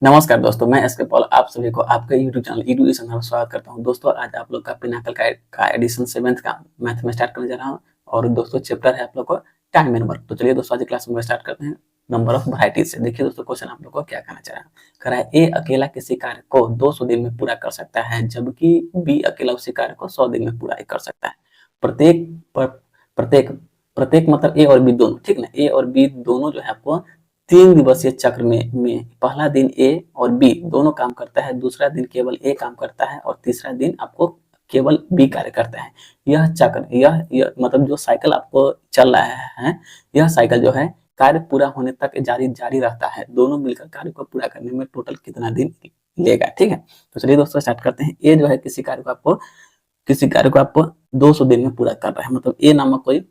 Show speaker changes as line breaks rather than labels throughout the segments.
नमस्कार दोस्तों, मैं एसके पॉल आप सभी को आपके यूट्यूब चैनल एडुकेशन में स्वागत करता हूं। दोस्तों आज आप लोग का पिनाकल का एडिशन 7th का मैथ में स्टार्ट करने जा रहा हूं और दोस्तों चैप्टर है आप लोग को टाइम एंड वर्क। तो चलिए दोस्तों आज की क्लास में स्टार्ट करते हैं नंबर ऑफ वैरायटीज से। देखिए दोस्तों क्वेश्चन आप लोग को क्या कहना चाह रहा है। कह रहा है ए अकेला किसी कार्य को 200 दिन में पूरा कर सकता है जबकि बी अकेला उसी कार्य को 100 दिन में पूरा कर सकता है। प्रत्येक प्रत्येक प्रत्येक मतलब ए और बी दोनों, ठीक ना, ए और बी दोनों जो है आपको 3 दिवसीय चक्र में पहला दिन ए और बी दोनों काम करता है, दूसरा दिन केवल ए काम करता है और तीसरा दिन आपको केवल बी कार्य करता है। यह चक्र यह मतलब जो साइकिल आपको चल रहा है, यह साइकिल जो है कार्य पूरा होने तक जारी जारी रहता है। दोनों मिलकर कार्य को पूरा करने में टोटल कितना दिन लेगा, ठीक है। तो चलिए दोस्तों स्टार्ट करते हैं। ए जो है किसी कार्य को आपको 200 दिन में पूरा कर रहा है। मतलब ए नामक कोई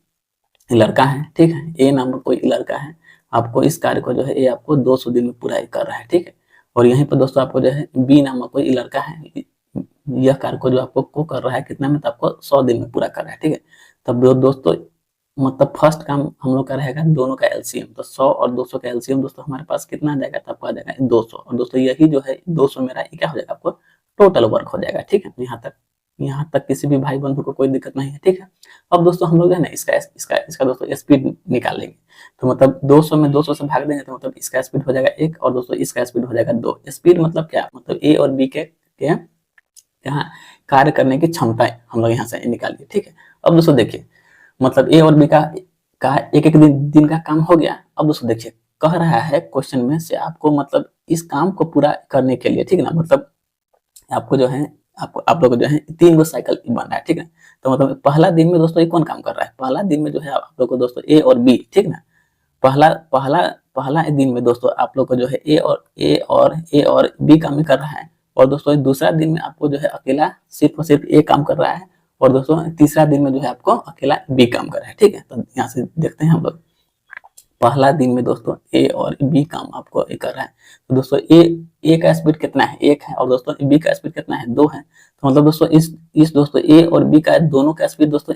लड़का है, ठीक है, ए नामक कोई लड़का है, आपको इस कार्य को जो है ये आपको 200 दिन में पूरा कर रहा है, ठीक है। और यहीं पर दोस्तों आपको जो है बी नामक कोई लड़का है, यह कार्य को जो आपको कर रहा है कितना में, तो आपको 100 दिन में पूरा कर रहा है, ठीक है। तब दोस्तों मतलब फर्स्ट काम हम लोग का रहेगा दोनों का एलसीएम। तो 100 और 200 का एलसीएम दोस्तों हमारे पास कितना आ जाएगा, तो आपको आ जाएगा 200। और दोस्तों यही जो है 200 मेरा क्या हो जाएगा, आपको टोटल वर्क हो जाएगा, ठीक है। यहाँ तक किसी भी भाई बंधु को कोई दिक्कत नहीं है, ठीक है। अब दोस्तों हम लोग है ना इसका दोस्तों स्पीड निकाल लेंगे। तो मतलब 200 में 200 से भाग देंगे तो मतलब इसका स्पीड हो जाएगा 1 और दोस्तों इसका स्पीड हो जाएगा 2। स्पीड मतलब क्या, मतलब ए और बी के यहाँ कार्य करने की क्षमताएं हम लोग यहाँ से निकालिए, ठीक है। अब दोस्तों देखिए मतलब ए और बी का एक एक दिन का काम हो गया। अब दोस्तों देखिए कह रहा है क्वेश्चन में से आपको मतलब इस काम को पूरा करने के लिए, ठीक है ना, मतलब आपको जो है आप लोग जो है 3 गो साइकिल बन रहा है, ठीक है। तो मतलब पहला दिन में दोस्तों ये कौन काम कर रहा है, पहला दिन में जो है आप लोग को दोस्तों ए और बी, ठीक ना, पहला पहला पहला दिन में दोस्तों आप लोग को जो है ए और बी काम कर रहा है। और दोस्तों दूसरा दिन में आपको जो है अकेला सिर्फ और सिर्फ ए काम कर रहा है। और दोस्तों तीसरा दिन में जो है आपको अकेला बी काम कर रहा है, ठीक है। तो यहाँ से देखते हैं हम लोग पहला दिन में दोस्तों ए और बी काम आपको कर रहा है। तो दोस्तों ए का स्पीड कितना है, 1 है, और दोस्तों बी का स्पीड कितना है, 2 है। तो मतलब दोस्तों इस दोस्तों ए और बी का दोनों का स्पीड दोस्तों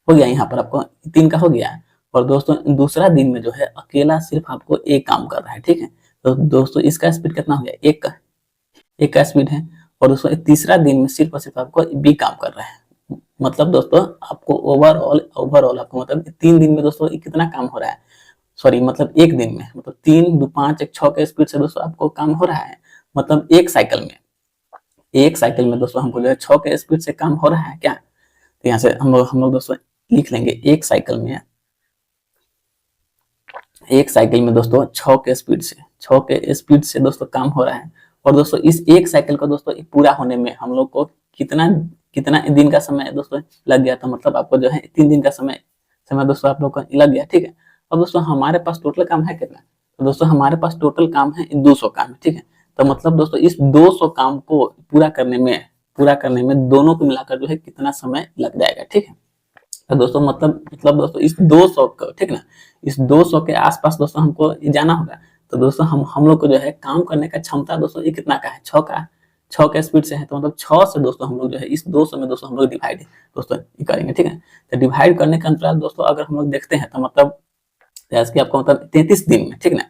हो गया, यहाँ पर आपको 3 का हो गया। और दोस्तों दूसरा दिन में जो है अकेला सिर्फ आपको ए काम कर रहा है, ठीक है। तो दोस्तों इसका स्पीड कितना हो गया, 1 का स्पीड है। और दोस्तों तीसरा दिन में सिर्फ और सिर्फ आपको बी काम कर रहा है। मतलब दोस्तों आपको ओवरऑल आपको मतलब 3 दिन में दोस्तों कितना काम हो रहा है, सॉरी मतलब एक दिन में, मतलब 3 2 5 1 6 के स्पीड से दोस्तों आपको काम हो रहा है। मतलब एक साइकिल में दोस्तों हमको जो है 6 के स्पीड से काम हो रहा है क्या। तो यहाँ से हम लोग दोस्तों लिख लेंगे एक साइकिल में दोस्तों 6 के स्पीड से दोस्तों काम हो रहा है। और दोस्तों इस एक साइकिल को दोस्तों पूरा होने में हम लोग को कितना कितना दिन का समय दोस्तों लग गया। तो मतलब आपको जो है 3 दिन का समय दोस्तों आप लोग को लग गया, ठीक है। अब दोस्तों हमारे पास टोटल काम है कितना, तो दोस्तों हमारे पास टोटल काम है 200 काम, ठीक है। तो मतलब दोस्तों इस 200 काम को पूरा करने में दोनों को मिलाकर जो है कितना समय लग जाएगा, ठीक है। तो दोस्तों मतलब दोस्तों इस 200 को, ठीक ना, इस 200 के आसपास दोस्तों हमको जाना होगा। तो दोस्तों हम लोग को जो है काम करने का क्षमता दोस्तों ये कितना का है, 6 के स्पीड से है। तो मतलब 6 से दोस्तों हम लोग जो है इस 200 में दोस्तों हम लोग डिवाइड दोस्तों करेंगे, ठीक है। तो डिवाइड करने का अंतराल दोस्तों अगर हम लोग देखते हैं तो मतलब जैसे कि आपको मतलब 33 दिन में, ठीक ना।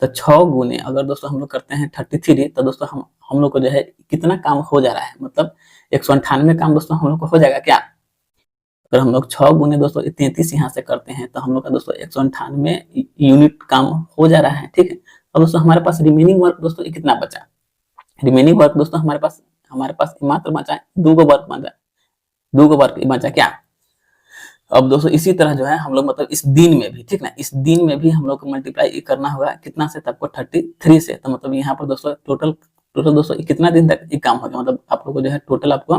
तो 6 गुने अगर दोस्तों हम लोग करते हैं 33, तो दोस्तों हम लोग को जो है कितना काम हो जा रहा है, मतलब 198 काम दोस्तों हम लोग को हो जाएगा क्या। अगर हम लोग 6 गुने दोस्तों 33 यहाँ से करते हैं तो हम लोग का दोस्तों 198 यूनिट काम हो जा रहा है, ठीक है। अब दोस्तों हमारे पास रिमेनिंग वर्क दोस्तों कितना बचा, रिमेनिंग वर्क दोस्तों हमारे पास मात्र बचा है 2 गो वर्क बचा क्या। अब दोस्तों इसी तरह जो है हम लोग मतलब इस दिन में भी, ठीक ना, इस दिन में भी हम लोग को मल्टीप्लाई करना होगा कितना से, तब को 33 से। तो मतलब यहाँ पर दोस्तों टोटल दोस्तों कितना दिन तक ये काम हो गया, मतलब आप लोग को जो है टोटल आपको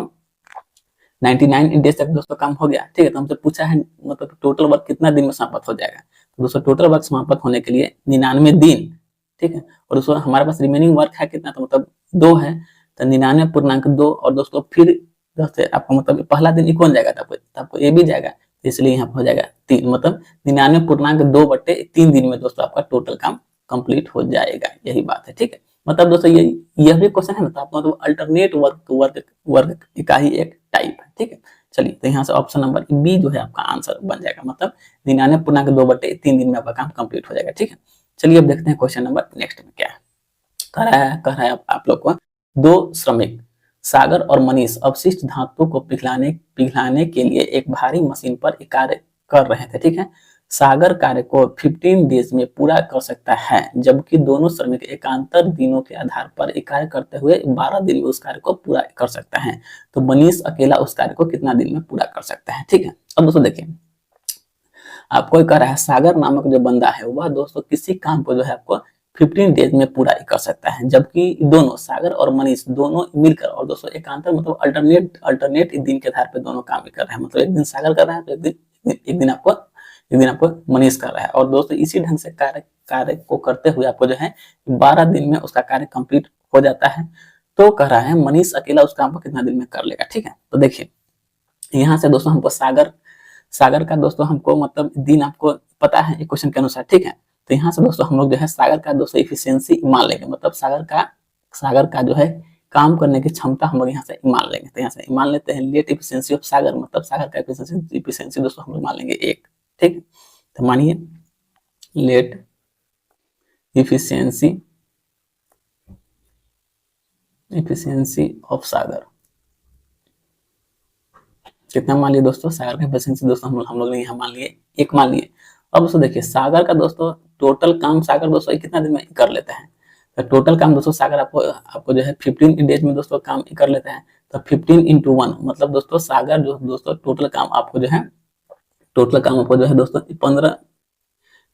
99 डेज तक दोस्तों काम हो गया, ठीक है। तो हमसे पूछा है मतलब टोटल वर्क कितना दिन में समाप्त हो जाएगा। तो दोस्तों टोटल वर्क समाप्त होने के लिए 99 दिन, ठीक है। और दोस्तों हमारे पास रिमेनिंग वर्क है कितना, तो मतलब 2 है। तो 99.2 और दोस्तों फिर दोस्तों आपको मतलब पहला दिन कौन जाएगा, तब आपको ये भी जाएगा, इसलिए यहाँ पर हो जाएगा 3, मतलब 99.2/3 दिन में दोस्तों आपका टोटल काम कंप्लीट हो जाएगा, यही बात है, ठीक है। मतलब दोस्तों यह भी क्वेश्चन है ना, तो आपको मतलब अल्टरनेट वर्क का ही एक टाइप है, ठीक है। चलिए तो यहाँ से ऑप्शन नंबर बी जो है आपका आंसर बन जाएगा, मतलब 99.2/3 दिन में आपका काम कंप्लीट हो जाएगा, ठीक है। चलिए अब देखते हैं क्वेश्चन नंबर नेक्स्ट में क्या है। कह रहा है आप लोग को, दो श्रमिक सागर और मनीष अवशिष्ट धातु को पिघलाने के लिए एक भारी मशीन पर कार्य कर रहे थे। ठीक है, सागर कार्य को 15 डेज में पूरा कर सकता है, जबकि दोनों श्रमिक एकांतर दिनों के आधार पर कार्य करते हुए 12 दिन में उस कार्य को पूरा कर सकता है। तो मनीष अकेला उस कार्य को कितना दिन में पूरा कर सकता है। ठीक है, अब दोस्तों देखिए, आपको कह रहा है सागर नामक जो बंदा है वह दोस्तों किसी काम को जो है आपको 15 डेज में पूरा कर सकता है, जबकि दोनों सागर और मनीष दोनों मिलकर और दोस्तों एकांतर मतलब अल्टरनेट दिन के आधार पर दोनों काम कर रहे हैं। मतलब एक दिन सागर कर रहा है तो एक दिन आपको मनीष कर रहा है। और दोस्तों इसी ढंग से कार्य को करते हुए आपको जो है 12 दिन में उसका कार्य कंप्लीट हो जाता है। तो कह रहा है मनीष अकेला उस काम को कितना दिन में कर लेगा। ठीक है, तो देखिए यहाँ से दोस्तों हमको सागर का दोस्तों हमको मतलब दिन आपको पता है क्वेश्चन के अनुसार। ठीक है, तो यहाँ से दोस्तों हम लोग जो है सागर का दोस्तों इफिशियंसी मान लेंगे, मतलब सागर का जो है काम करने की क्षमता हम लोग यहाँ से मान लेंगे। तो यहाँ से मान लेते हैं लेट इफिशियंसी ऑफ सागर, मतलब सागर का इफिशियंसी दोस्तों हम लोग मान लेंगे 1। ठीक, तो मानिए लेट इफिशियंसी ऑफ सागर कितना मान लिए दोस्तों, सागर का इफिशियंसी दोस्तों हम लोग ने यहाँ मान लिए 1 मान लिए। अब दोस्तों देखिए सागर का दोस्तों टोटल काम सागर दोस्तों कितना दिन में कर लेता है। तो टोटल काम दोस्तों सागर आपको जो है 15 डेज में दोस्तों काम कर लेता है। तो 15 into 1 मतलब दोस्तों सागर जो दोस्तों टोटल काम आपको जो है दोस्तों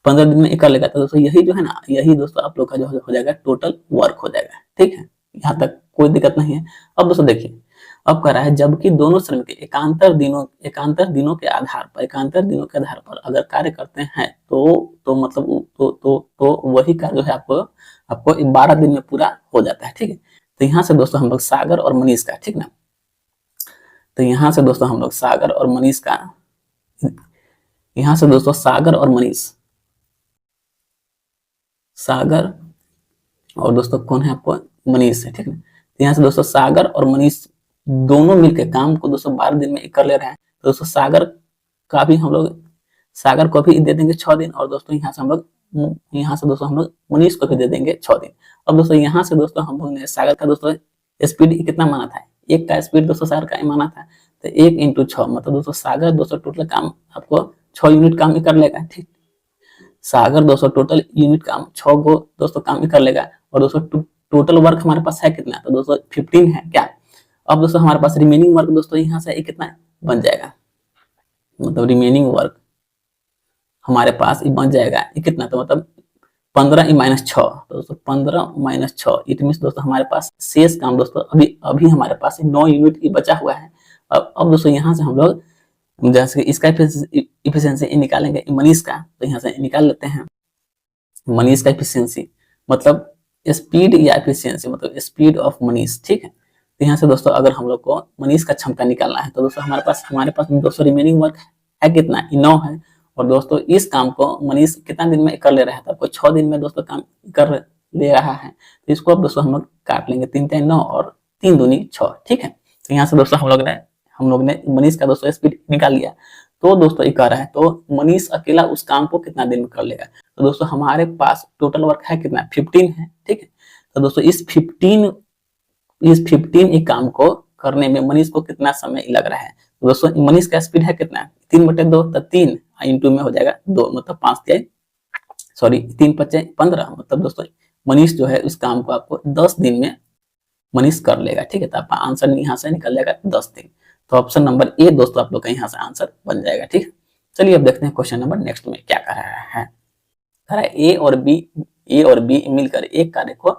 15 दिन में कर लेगा। तो दोस्तों यही जो है ना, यही दोस्तों आप लोग का जो हो जाएगा टोटल वर्क हो जाएगा। ठीक है, यहाँ तक कोई दिक्कत नहीं है। अब दोस्तों देखिए, अब कह रहा है जबकि दोनों श्रमिक एकांतर दिनों के आधार पर अगर कार्य करते हैं तो मतलब तो वही कार्य जो है आपको 12 दिन में पूरा हो जाता है। ठीक है, तो यहाँ से दोस्तों हम लोग सागर और मनीष का, ठीक ना, तो यहाँ से दोस्तों हम लोग सागर और मनीष का, यहाँ से दोस्तों सागर और दोस्तों कौन है आपको मनीष है। ठीक है, तो यहाँ से दोस्तों सागर और मनीष दोनों मिलकर काम को दोस्तों 12 दिन में कर ले रहे हैं। तो दोस्तों सागर को भी दे देंगे 6 दिन, और दोस्तों यहाँ से दोस्तों हम लोग मनीष को भी दे देंगे 6 दिन। अब दोस्तों यहाँ से दोस्तों हम लोग ने सागर का दोस्तों स्पीड कितना माना था, 1 का स्पीड दोस्तों सागर का माना था। तो 1 into 6 मतलब दोस्तों सागर दोस्तों टोटल काम आपको 6 यूनिट काम ही कर लेगा। ठीक, सागर दोस्तों टोटल यूनिट काम 6 को दोस्तों काम ही कर लेगा। और दोस्तों टोटल वर्क हमारे पास है कितना, तो दोस्तों 15 है क्या। अब दोस्तों हमारे पास रिमेनिंग वर्क दोस्तों यहाँ से कितना बन जाएगा, मतलब रिमेनिंग वर्क हमारे पास बन जाएगा कितना, तो मतलब 15 - 6, तो दोस्तों 15 - 6 इट मीन्स दोस्तों हमारे पास शेष काम दोस्तों अभी हमारे पास 9 यूनिट ही बचा हुआ है। अब दोस्तों यहाँ से हम लोग जैसे इसका इफिशियंसी निकालेंगे मनीष का, तो यहाँ से निकाल लेते हैं मनीष का इफिशियंसी, मतलब स्पीड या इफिशियंसी मतलब स्पीड ऑफ मनीष। ठीक है, तो यहाँ से दोस्तों अगर हम लोग को मनीष का क्षमता निकालना है तो दोस्तों हमारे पास दोस्तों रिमेनिंग वर्क है कितना, 9 है। और दोस्तों इस काम को मनीष कितना दिन में कर ले रहा है, तो आपको 6 दिन में दोस्तों काम कर ले रहा है। तो इसको अब दोस्तों हम लोग काट लेंगे, 3 × 9 और 3 दूनी 6। ठीक है, तो यहाँ से दोस्तों हम लोग ने मनीष का दोस्तों स्पीड निकाल लिया। तो दोस्तों ये कह रहा है तो मनीष अकेला उस काम को कितना दिन में कर लेगा। तो दोस्तों हमारे पास टोटल वर्क है कितना, 15 है। ठीक है, तो दोस्तों इस 15 एक काम को करने में मनीष को कितना समय लग रहा है। तो दोस्तों मनीष का स्पीड है कितना, 3/2, तो 3 इंटू में हो जाएगा 2, मतलब 3 × 5 = 15, मतलब दोस्तों मनीष जो है उस काम को आपको 10 दिन में मनीष कर लेगा। ठीक है, तो आपका आंसर यहाँ से निकल जाएगा 10 दिन। तो ऑप्शन नंबर ए दोस्तों आप लोग का यहाँ से आंसर बन जाएगा। ठीक है, चलिए अब देखते हैं क्वेश्चन नंबर नेक्स्ट में क्या कर रहा है। कह रहा है ए और बी मिलकर एक कार्य को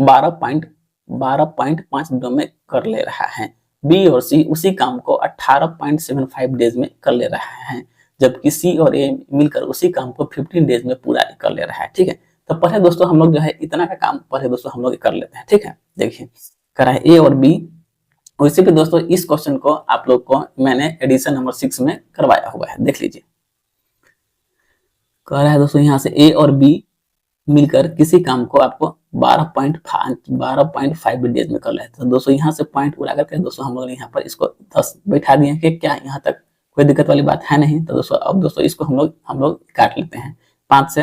12.5 दिनों में कर ले रहा है। बी और सी उसी काम को 18.75 डेज में कर ले रहा है, जबकि सी और ए मिलकर उसी काम को 15 डेज में पूरा कर ले रहा है। ठीक है, तो पहले दोस्तों हम लोग जो है इतना का काम पहले दोस्तों हम लोग कर लेते हैं। ठीक है, देखिए कह रहा है ए और बी, वैसे भी दोस्तों इस क्वेश्चन को आप लोग को मैंने एडिशन नंबर 6 में करवाया हुआ है, देख लीजिए। कह रहा है दोस्तों यहाँ से ए और बी मिलकर किसी काम को आपको 12.5 डेज में कर रहे हैं। तो दोस्तों यहाँ से पॉइंट उड़ा करके दोस्तों हम लोग ने यहाँ पर इसको 10 बैठा दिए कि क्या यहाँ तक कोई दिक्कत वाली बात है नहीं। तो दोस्तों अब दोस्तों इसको हम लोग काट लेते हैं। 5 से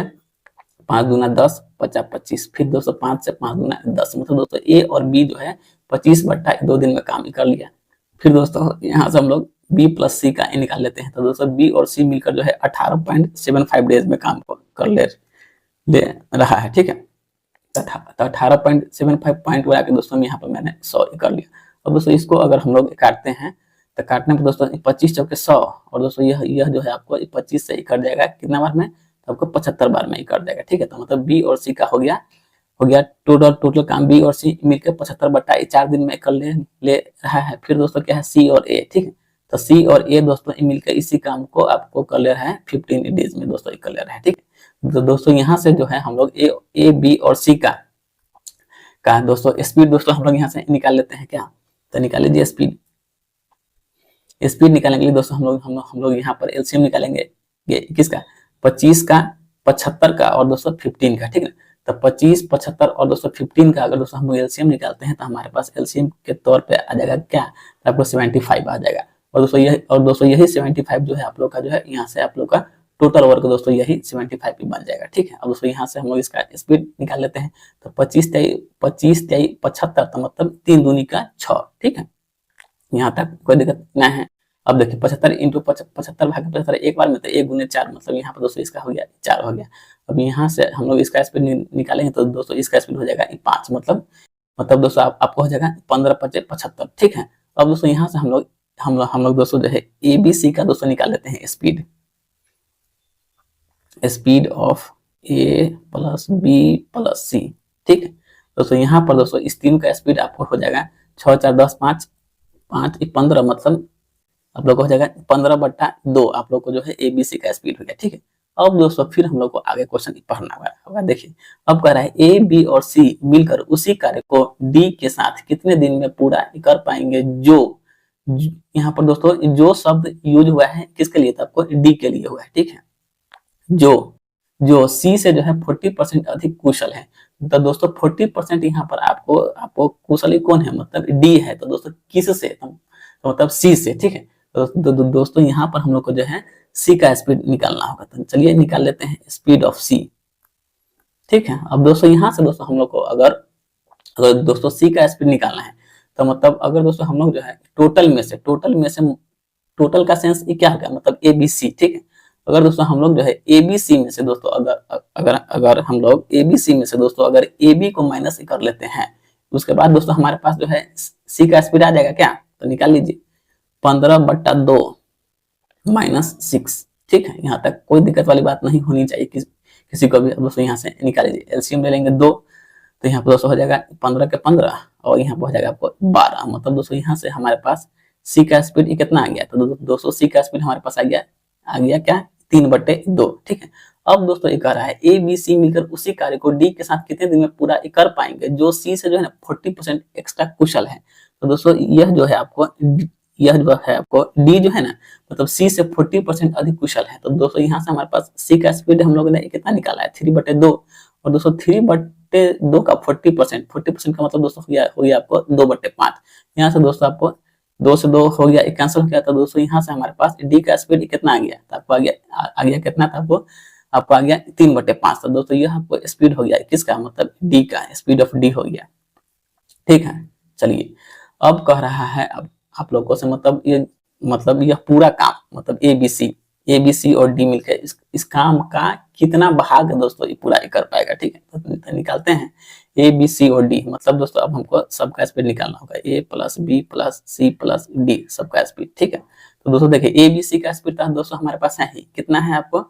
5 दूना 10, 50-25, फिर दोस्तों 5 से 5 गुना 10, मतलब दोस्तों ए और बी जो है 25/2 दिन में काम कर लिया। फिर दोस्तों यहाँ से हम लोग बी प्लस सी का निकाल लेते हैं। तो दोस्तों बी और सी मिलकर जो है 18.75 डेज में काम कर ले रहा है, ठीक है। तो 18.75 पॉइंट बना के दोस्तों यहाँ पर मैंने 100 कर लिया। अब दोस्तों इसको अगर हम लोग काटते हैं तो काटने पर दोस्तों 25 चौके 100, और दोस्तों यह जो है आपको 25 से कर जाएगा कितना बार में, तो आपको 75 बार में ही कर जाएगा, ठीक है। तो मतलब बी और सी का हो गया टोटल काम बी और सी मिलकर 75/4 दिन में कर ले रहा है। फिर दोस्तों क्या है सी और ए, ठीक है। तो सी और ए दोस्तों मिलकर इसी काम को आपको कर ले रहा है 15 डेज में दोस्तों कर ले रहा है, ठीक है। तो दोस्तों यहाँ से जो है हम लोग ए बी और सी का दोस्तों स्पीड दोस्तों हम लोग यहाँ से निकाल लेते हैं क्या। तो निकाल लीजिए स्पीड निकालने के लिए दोस्तों हम लोग यहाँ पर एलसीएम निकालेंगे किसका, 25 का, 75 का और दोस्तों 15 का, ठीक है। तो 25, 75 और दोस्तों 15 का अगर दोस्तों हम लोग एलसीएम निकालते हैं तो हमारे पास एलसीएम के तौर पे आ जाएगा क्या, तो आपको 75 आ जाएगा। और दोस्तों यही 75 जो है आप लोग का जो है यहाँ से आप लोग का टोटल वर्क दोस्तों यही 75 ही बन जाएगा, ठीक है। अब दोस्तों यहाँ से हम लोग इसका स्पीड निकाल लेते हैं। तो 25 23 75, तो मतलब 3 दूनी का 6, ठीक है। यहाँ तक कोई दिक्कत नहीं है। अब देखिए 75 इंटू 75 भाग 75 एक बार में, तो 1 गुने 4, मतलब यहाँ पर दोस्तों इसका हो गया 4 हो गया। अब यहाँ से हम लोग इसका स्पीड निकालेंगे तो दोस्तों इसका स्पीड हो जाएगा 5, मतलब दोस्तों आपको हो जाएगा 15/75, ठीक है। अब दोस्तों यहाँ से हम लोग दोस्तों जो है ए बी सी का दोस्तों निकाल लेते हैं speed of A plus B plus C, ठीक है। दोस्तों यहाँ पर दोस्तों इस तीन का स्पीड आपको हो जाएगा 6 4 10 5 5 15, मतलब आप लोग को हो जाएगा 15/2 आप लोग को जो है एबीसी का स्पीड हो गया, ठीक है। अब दोस्तों फिर हम लोग को आगे क्वेश्चन पढ़ना होगा। देखिए अब कह रहा है ए बी और सी मिलकर उसी कार्य को डी के साथ कितने दिन में पूरा कर पाएंगे। जो यहाँ पर दोस्तों जो शब्द यूज हुआ है किसके लिए, तो आपको डी के लिए हुआ है, ठीक है। जो सी से जो है 40% अधिक कुशल है। तो दोस्तों 40% यहाँ पर आपको कुशल कौन है, मतलब डी है। तो दोस्तों किस से, तो मतलब सी से, ठीक है। तो दोस्तों यहाँ पर हम लोग को जो है सी का स्पीड निकालना होगा। तो चलिए निकाल लेते हैं स्पीड ऑफ सी, ठीक है। अब दोस्तों यहाँ से दोस्तों हम लोग को अगर दोस्तों सी का स्पीड निकालना है तो मतलब अगर दोस्तों हम लोग जो है टोटल में से टोटल का सेंस ये क्या होगा, मतलब ए बी सी, ठीक है। अगर दोस्तों हम लोग जो है ए बी सी में से दोस्तों अगर हम लोग ए बी सी में से दोस्तों अगर ए बी को माइनस कर लेते हैं, उसके बाद दोस्तों हमारे पास जो है सी का स्पीड आ जाएगा क्या। तो निकाल लीजिए 15/2 -6, ठीक है। यहाँ तक कोई दिक्कत वाली बात नहीं होनी चाहिए किसी को भी। दोस्तों यहाँ से निकाल लीजिए, एलसीएम ले लेंगे 2, तो यहाँ पर दोस्तों हो जाएगा 15 के 15 और यहाँ पर हो जाएगा आपको 12, मतलब दोस्तों यहाँ से हमारे पास सी का स्पीड कितना आ गया। तो दोस्तों सी का स्पीड हमारे पास आ गया क्या 3/2, ठीक है। अब दोस्तों ये कह रहा है ए बी सी मिलकर उसी कार्य को डी के साथ कितने दिन में पूरा कर पाएंगे जो सी से जो है ना 40% एक्स्ट्रा कुशल है। तो दोस्तों यह जो है आपको डी जो है ना, मतलब सी से 40% अधिक कुशल है। तो दोस्तों यहाँ से हमारे पास सी का स्पीड हम लोगों ने कितना निकाला है 3/2, और दोस्तों 3/2 का 40% का मतलब दोस्तों हो गया आपको 2/5। यहाँ से दोस्तों आपको 2 से 2 हो गया, एक कैंसिल हो गया। तो दोस्तों यहाँ से हमारे पास डी का स्पीड कितना आ गया, तो आपको आ गया कितना था, आपको आ गया 3/5। तो दोस्तों यह आपको स्पीड हो गया किसका, मतलब डी का, स्पीड ऑफ डी हो गया, ठीक है। चलिए अब कह रहा है अब आप लोगों से मतलब यह पूरा काम मतलब ए बी सी और डी मिलकर इस काम का कितना भाग दोस्तों ये पूरा कर पाएगा, ठीक है। तो निकालते हैं ए बी सी और डी, मतलब दोस्तों अब हमको सबका स्पीड निकालना होगा, A plus B plus C plus D सबका स्पीड, ठीक है। तो दोस्तों देखिए ए बी सी का स्पीड दोस्तों हमारे पास है ही कितना है, आपको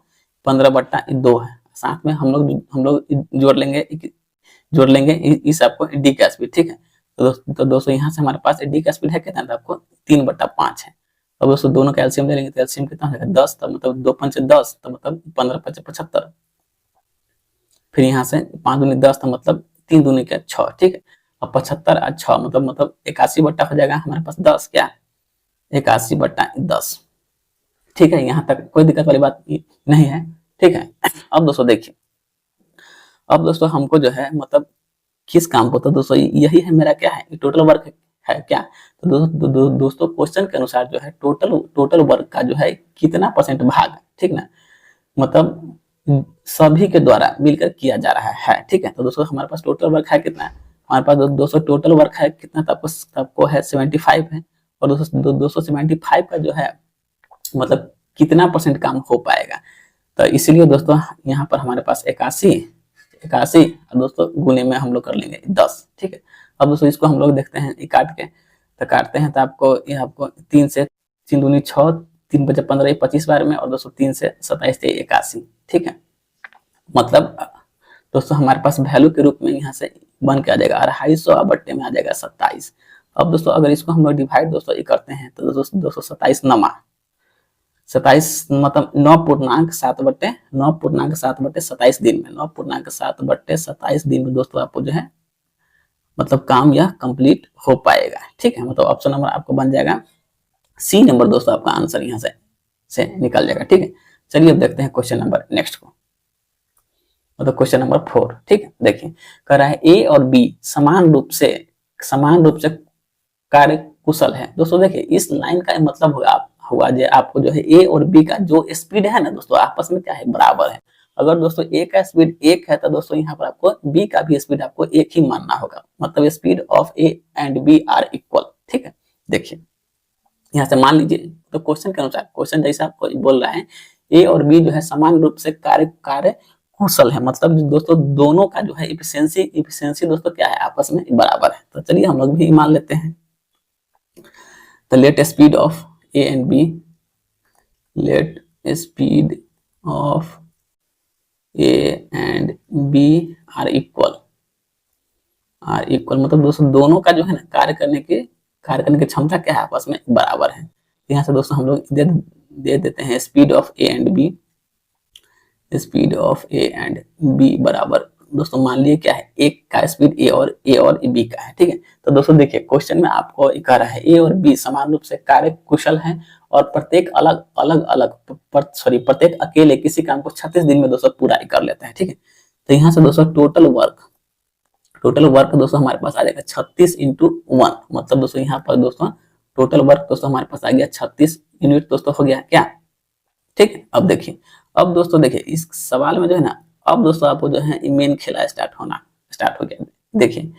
15/2 है। साथ में हम लोग जोड़ लेंगे इस आपको डी का स्पीड, ठीक है। तो दोस्तों यहाँ से हमारे पास डी का स्पीड है कितना, आपको 3/5 है। अब दोस्तों दोनों का एलसीएम ले लेंगे तो एलसीएम कितना हो जाएगा 10, तो मतलब 2 5 10, तो मतलब 15 5 75। फिर यहाँ से 5 दूनी 10, तो मतलब 3 दूनी के 6, ठीक है। अब 75 और 6 मतलब 81 हो जाएगा हमारे पास 10, क्या 81/10, ठीक है। यहाँ तक कोई दिक्कत वाली बात नहीं है, ठीक है। अब दोस्तों देखिए, अब दोस्तों हमको जो है मतलब किस काम को, तो दोस्तों यही है मेरा क्या है टोटल वर्क है क्या। तो दोस्तों क्वेश्चन के अनुसार जो है टोटल वर्क का जो है कितना % भाग, ठीक ना, मतलब सभी के द्वारा मिलकर किया जा रहा है। ठीक है, तो दोस्तों हमारे पास टोटल वर्क है कितना है, हमारे पास दोस्तों टोटल वर्क है कितना, तब है 75 है। और दोस्तों 275 का जो है मतलब कितना परसेंट काम हो पाएगा, तो इसलिए दोस्तों यहाँ पर हमारे पास 81 और दोस्तों गुने में हम लोग कर लेंगे 10। ठीक है, अब दोस्तों इसको हम लोग देखते हैं काट के, तो काटते हैं तो आपको 3 से 3 दूनी 6, 3 बचे 15, 25 बार में, और दोस्तों 3 से 27 थे 81। ठीक है, मतलब दोस्तों हमारे पास वैल्यू के रूप में यहाँ से बन के आ जाएगा 250 बट्टे में आ जाएगा 27। अब दोस्तों अगर इसको हम लोग डिवाइड दोस्तों ये करते हैं तो दोस्तों 227 नमा 27 मतलब 9.7 बट्टे 27 दिन में 9.7 बट्टे 27 दिन में दोस्तों आपको जो है मतलब काम यह कंप्लीट हो पाएगा। ठीक है, मतलब ऑप्शन नंबर आपको बन जाएगा सी नंबर दोस्तों, आपका आंसर यहाँ से निकल जाएगा। ठीक है, चलिए अब देखते हैं क्वेश्चन नंबर नेक्स्ट को, मतलब क्वेश्चन नंबर 4। ठीक है, देखिए कह रहा है ए और बी समान रूप से कार्य कुशल है। दोस्तों देखिए इस लाइन का मतलब हुआ जो आपको जो है ए और बी का जो स्पीड है ना दोस्तों आपस में क्या है, बराबर है। अगर दोस्तों ए का स्पीड 1 है तो दोस्तों यहाँ पर आपको बी का भी स्पीड आपको 1 ही मानना होगा, मतलब speed of A and B are equal. ठीक है, देखिए यहाँ से मान लीजिए, तो क्वेश्चन के अनुसार, क्वेश्चन जैसा आपको बोल रहा है ए और बी जो है समान रूप से कार्य कुशल है, मतलब दोस्तों दोनों का जो है इफिशियंसी दोस्तों क्या है, आपस में बराबर है। तो चलिए हम लोग भी मान लेते हैं, तो let speed of A and B, let speed of A and B are equal, मतलब दोस्तों दोनों का जो है ना कार्य करने की क्षमता क्या है, आपस में बराबर है। यहाँ से दोस्तों हम लोग दे देते हैं speed of A and B बराबर दोस्तों मान लिए क्या है, एक का स्पीड ए और बी का है। ठीक है, तो दोस्तों देखिए क्वेश्चन में आपको कह रहा है ए और बी समान रूप से कार्य कुशल हैं और प्रत्येक प्रत्येक अकेले किसी काम को 36 दिन में दोस्तों पूरा कर लेते हैं। ठीक है, तो यहाँ से दोस्तों टोटल वर्क दोस्तों हमारे पास आ जाएगा 36 × 1, मतलब दोस्तों यहाँ पर दोस्तों टोटल वर्क दोस्तों हमारे पास आ गया 36 यूनिट दोस्तों हो गया क्या। ठीक है, अब देखिए, अब दोस्तों देखिए इस सवाल में जो है ना, अब दोस्तों आपको जो है मेन खेला स्टार्ट हो गया। देखिए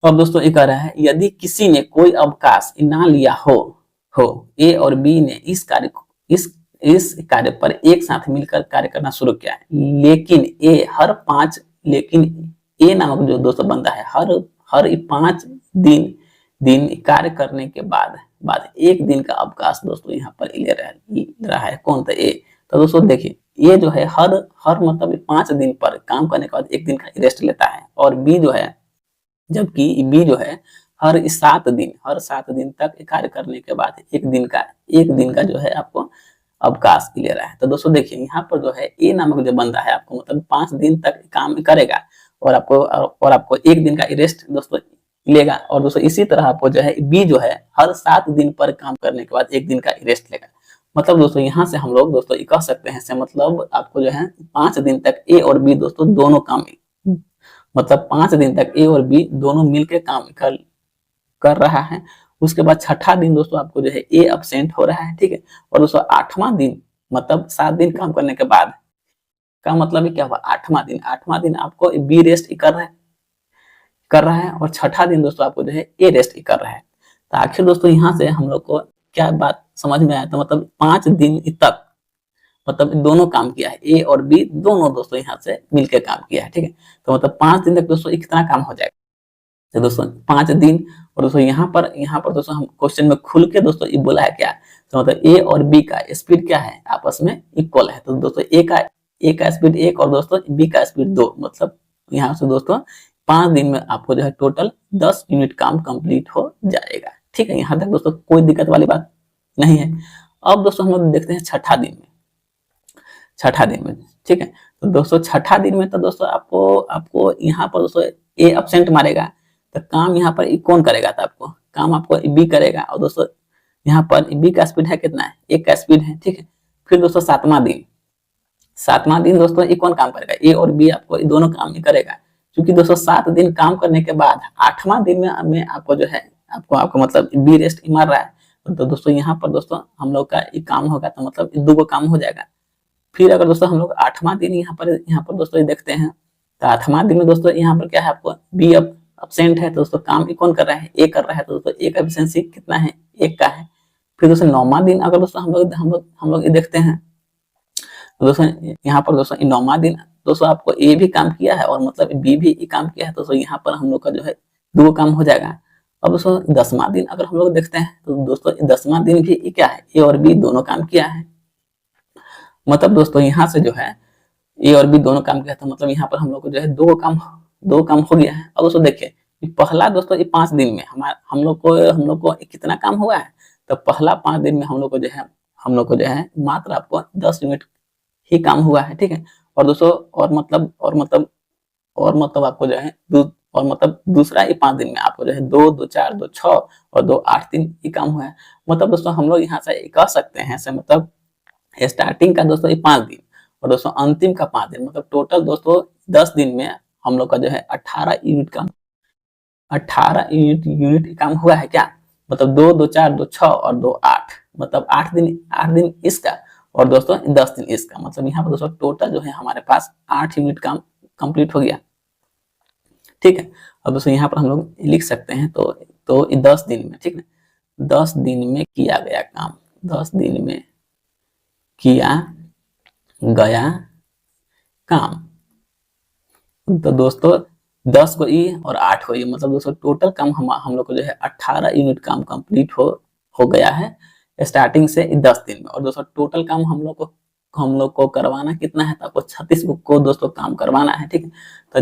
अब दोस्तों ये कह रहा है यदि किसी ने कोई अवकाश ना लिया हो ए और बी ने इस कार्य पर एक साथ मिलकर कार्य करना शुरू किया है, लेकिन ए नामक जो दोस्तों बंदा है हर 5 दिन कार्य करने के बाद 1 दिन का अवकाश दोस्तों यहाँ पर ले रहा है कौन, तो ए। तो दोस्तों देखिए ये जो है हर मतलब 5 दिन पर काम करने के बाद 1 दिन का रेस्ट लेता है, और बी जो है, जबकि बी जो है हर 7 दिन तक कार्य करने के बाद 1 दिन का जो है आपको अवकाश ले रहा है। तो दोस्तों देखिए यहाँ पर जो है ए नामक जो बंदा है आपको मतलब 5 दिन तक काम करेगा और आपको 1 दिन का रेस्ट दोस्तों लेगा, और दोस्तों इसी तरह आपको जो है बी जो है हर 7 दिन पर काम करने के बाद 1 दिन का रेस्ट लेगा। मतलब दोस्तों यहाँ से हम लोग दोस्तों कह सकते हैं, मतलब आपको जो है 5 दिन तक ए और बी दोस्तों दोनों काम, मतलब 5 दिन तक ए और बी दोनों मिलकर काम कर रहा है। उसके बाद 6ठा दिन दोस्तों आपको जो है ए अब्सेंट हो रहा है। ठीक है, और दोस्तों 8वां दिन मतलब 7 दिन काम करने के बाद का मतलब क्या हुआ, 8वां दिन आपको बी रेस्ट कर रहा है और 6ठा दिन दोस्तों आपको जो है ए रेस्ट कर रहा है। तो आखिर दोस्तों यहाँ से हम लोग को क्या बात समझ में आया, तो मतलब 5 दिन तक मतलब दोनों काम किया है, ए और बी दोनों दोस्तों यहाँ से मिलकर काम किया है। ठीक है, तो मतलब 5 दिन तक दोस्तों कितना काम हो जाएगा, तो दोस्तों 5 दिन। और दोस्तों यहाँ पर दोस्तों हम क्वेश्चन में खुल के दोस्तों ये बोला है क्या, तो मतलब ए और बी का स्पीड क्या है, आपस में इक्वल है। तो दोस्तों ए का स्पीड 1 और दोस्तों बी का स्पीड 2, मतलब यहाँ से दोस्तों 5 दिन में आपको जो है टोटल 10 यूनिट काम कंप्लीट हो जाएगा। ठीक है, यहाँ तक दोस्तों कोई दिक्कत वाली बात नहीं है। अब दोस्तों हम लोग देखते हैं 6ठा दिन में। ठीक है, तो दोस्तों 6ठा दिन में तो दोस्तों आपको यहाँ पर दोस्तों ए अब्सेंट मारेगा, तो काम यहाँ पर कौन करेगा, तो आपको काम आपको बी करेगा। और दोस्तों यहाँ पर बी का स्पीड है कितना है, 1 का स्पीड है। ठीक है, फिर दोस्तों 7वां दिन दोस्तों ये कौन काम करेगा, ए और बी आपको दोनों काम ही करेगा, क्योंकि दोस्तों 7 दिन काम करने के बाद 8वां दिन में आपको जो है आपको मतलब बी रेस्ट मार रहा है। तो दोस्तों यहाँ पर दोस्तों हम लोग का ये काम होगा, तो मतलब 2 काम हो जाएगा। फिर अगर दोस्तों हम लोग 8वां दिन यहाँ पर दोस्तों देखते हैं, तो 8वां दिन में दोस्तों यहाँ पर क्या है, आपको बी absent है, तो दोस्तों काम कौन कर रहा है, ए कर रहा है, तो दोस्तों ए का एफिशिएंसी कितना है, 1 का है। फिर दोस्तों 9वां दिन अगर दोस्तों हम लोग ये देखते हैं, तो दोस्तों यहाँ पर दोस्तों 9वां दिन दोस्तों आपको ए भी काम किया है और मतलब बी भी काम किया है, तो दोस्तों यहाँ पर हम लोग का जो है 2 काम हो जाएगा। अब दोस्तों 10वां दिन अगर हम लोग देखते हैं, तो दोस्तों 10वां दिन भी क्या है, ए और बी दोनों काम किया है। मतलब दोस्तों यहाँ से जो है ए और बी दोनों काम किया, तो मतलब यहाँ पर हम लोग को जो है 2 काम हो गया है। अब दोस्तों देखिए, पहला दोस्तों ये 5 दिन में हम लोग को कितना काम हुआ है, तो पहला 5 दिन में हम लोग को जो है मात्र आपको 10 यूनिट ही काम हुआ है, ठीक है। और दोस्तों और मतलब आपको जो है और मतलब दूसरा ये 5 दिन में आपको जो है 2 2 4 2 6 और 2 8 3 ये काम हुआ है। मतलब दोस्तों हम लोग यहाँ से कह सकते हैं ऐसे, मतलब स्टार्टिंग का दोस्तों ये 5 दिन और दोस्तों अंतिम का 5 दिन, मतलब टोटल दोस्तों 10 दिन में हम लोग का जो है 18 यूनिट काम हुआ है क्या, मतलब 2 2 4 2 6 और 2 8, मतलब 8 दिन इसका और दोस्तों 10 दिन इसका, मतलब यहाँ पर दोस्तों टोटल जो है हमारे पास 8 यूनिट काम कंप्लीट हो गया, ठीक है। अब दोस्तों यहाँ पर हम लोग लिख सकते हैं, तो 10 दिन में, ठीक है, 10 दिन में किया गया काम, 10 दिन में किया गया काम, तो दोस्तों 10 को ई और 8 को ई, मतलब दोस्तों टोटल काम हम लोग को जो है 18 यूनिट काम कंप्लीट हो गया है स्टार्टिंग से 10 दिन में। और दोस्तों टोटल काम हम लोग को करवाना कितना है, तो आपको 36 को दोस्तों काम करवाना है, ठीक है।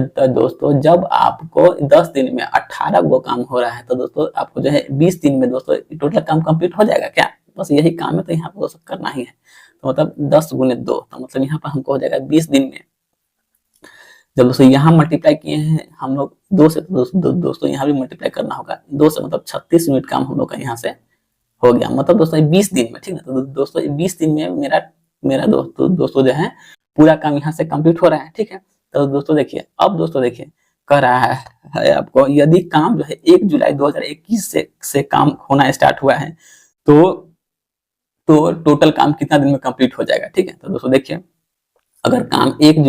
तो दोस्तों जब आपको 10 दिन में 18 गो काम हो रहा है, तो दोस्तों आपको जो है 20 दिन में दोस्तों टोटल काम कंप्लीट हो जाएगा क्या, बस यही काम है, तो यहाँ पर दोस्तों करना ही है। तो मतलब 10 गुने 2, तो मतलब यहाँ पर हमको हो जाएगा 20 दिन में। जब दोस्तों यहाँ मल्टीप्लाई किए हैं हम लोग 2 से, तो दोस्तों यहाँ भी मल्टीप्लाई करना होगा 2 से, मतलब 36 यूनिट काम हम लोग का यहाँ से हो गया, मतलब दोस्तों 20 दिन में, ठीक है। तो दोस्तों 20 दिन में मेरा दोस्तों जो है पूरा काम यहाँ से कंप्लीट हो रहा है, ठीक है। तो दोस्तों देखिए, अब दोस्तों देखिए कह रहा है आपको, यदि काम जो है 1 जुलाई 2021 से काम होना स्टार्ट हुआ है, तो टोटल काम कितना दिन में कंप्लीट हो जाएगा, ठीक है। तो दोस्तों देखिए, अगर काम 1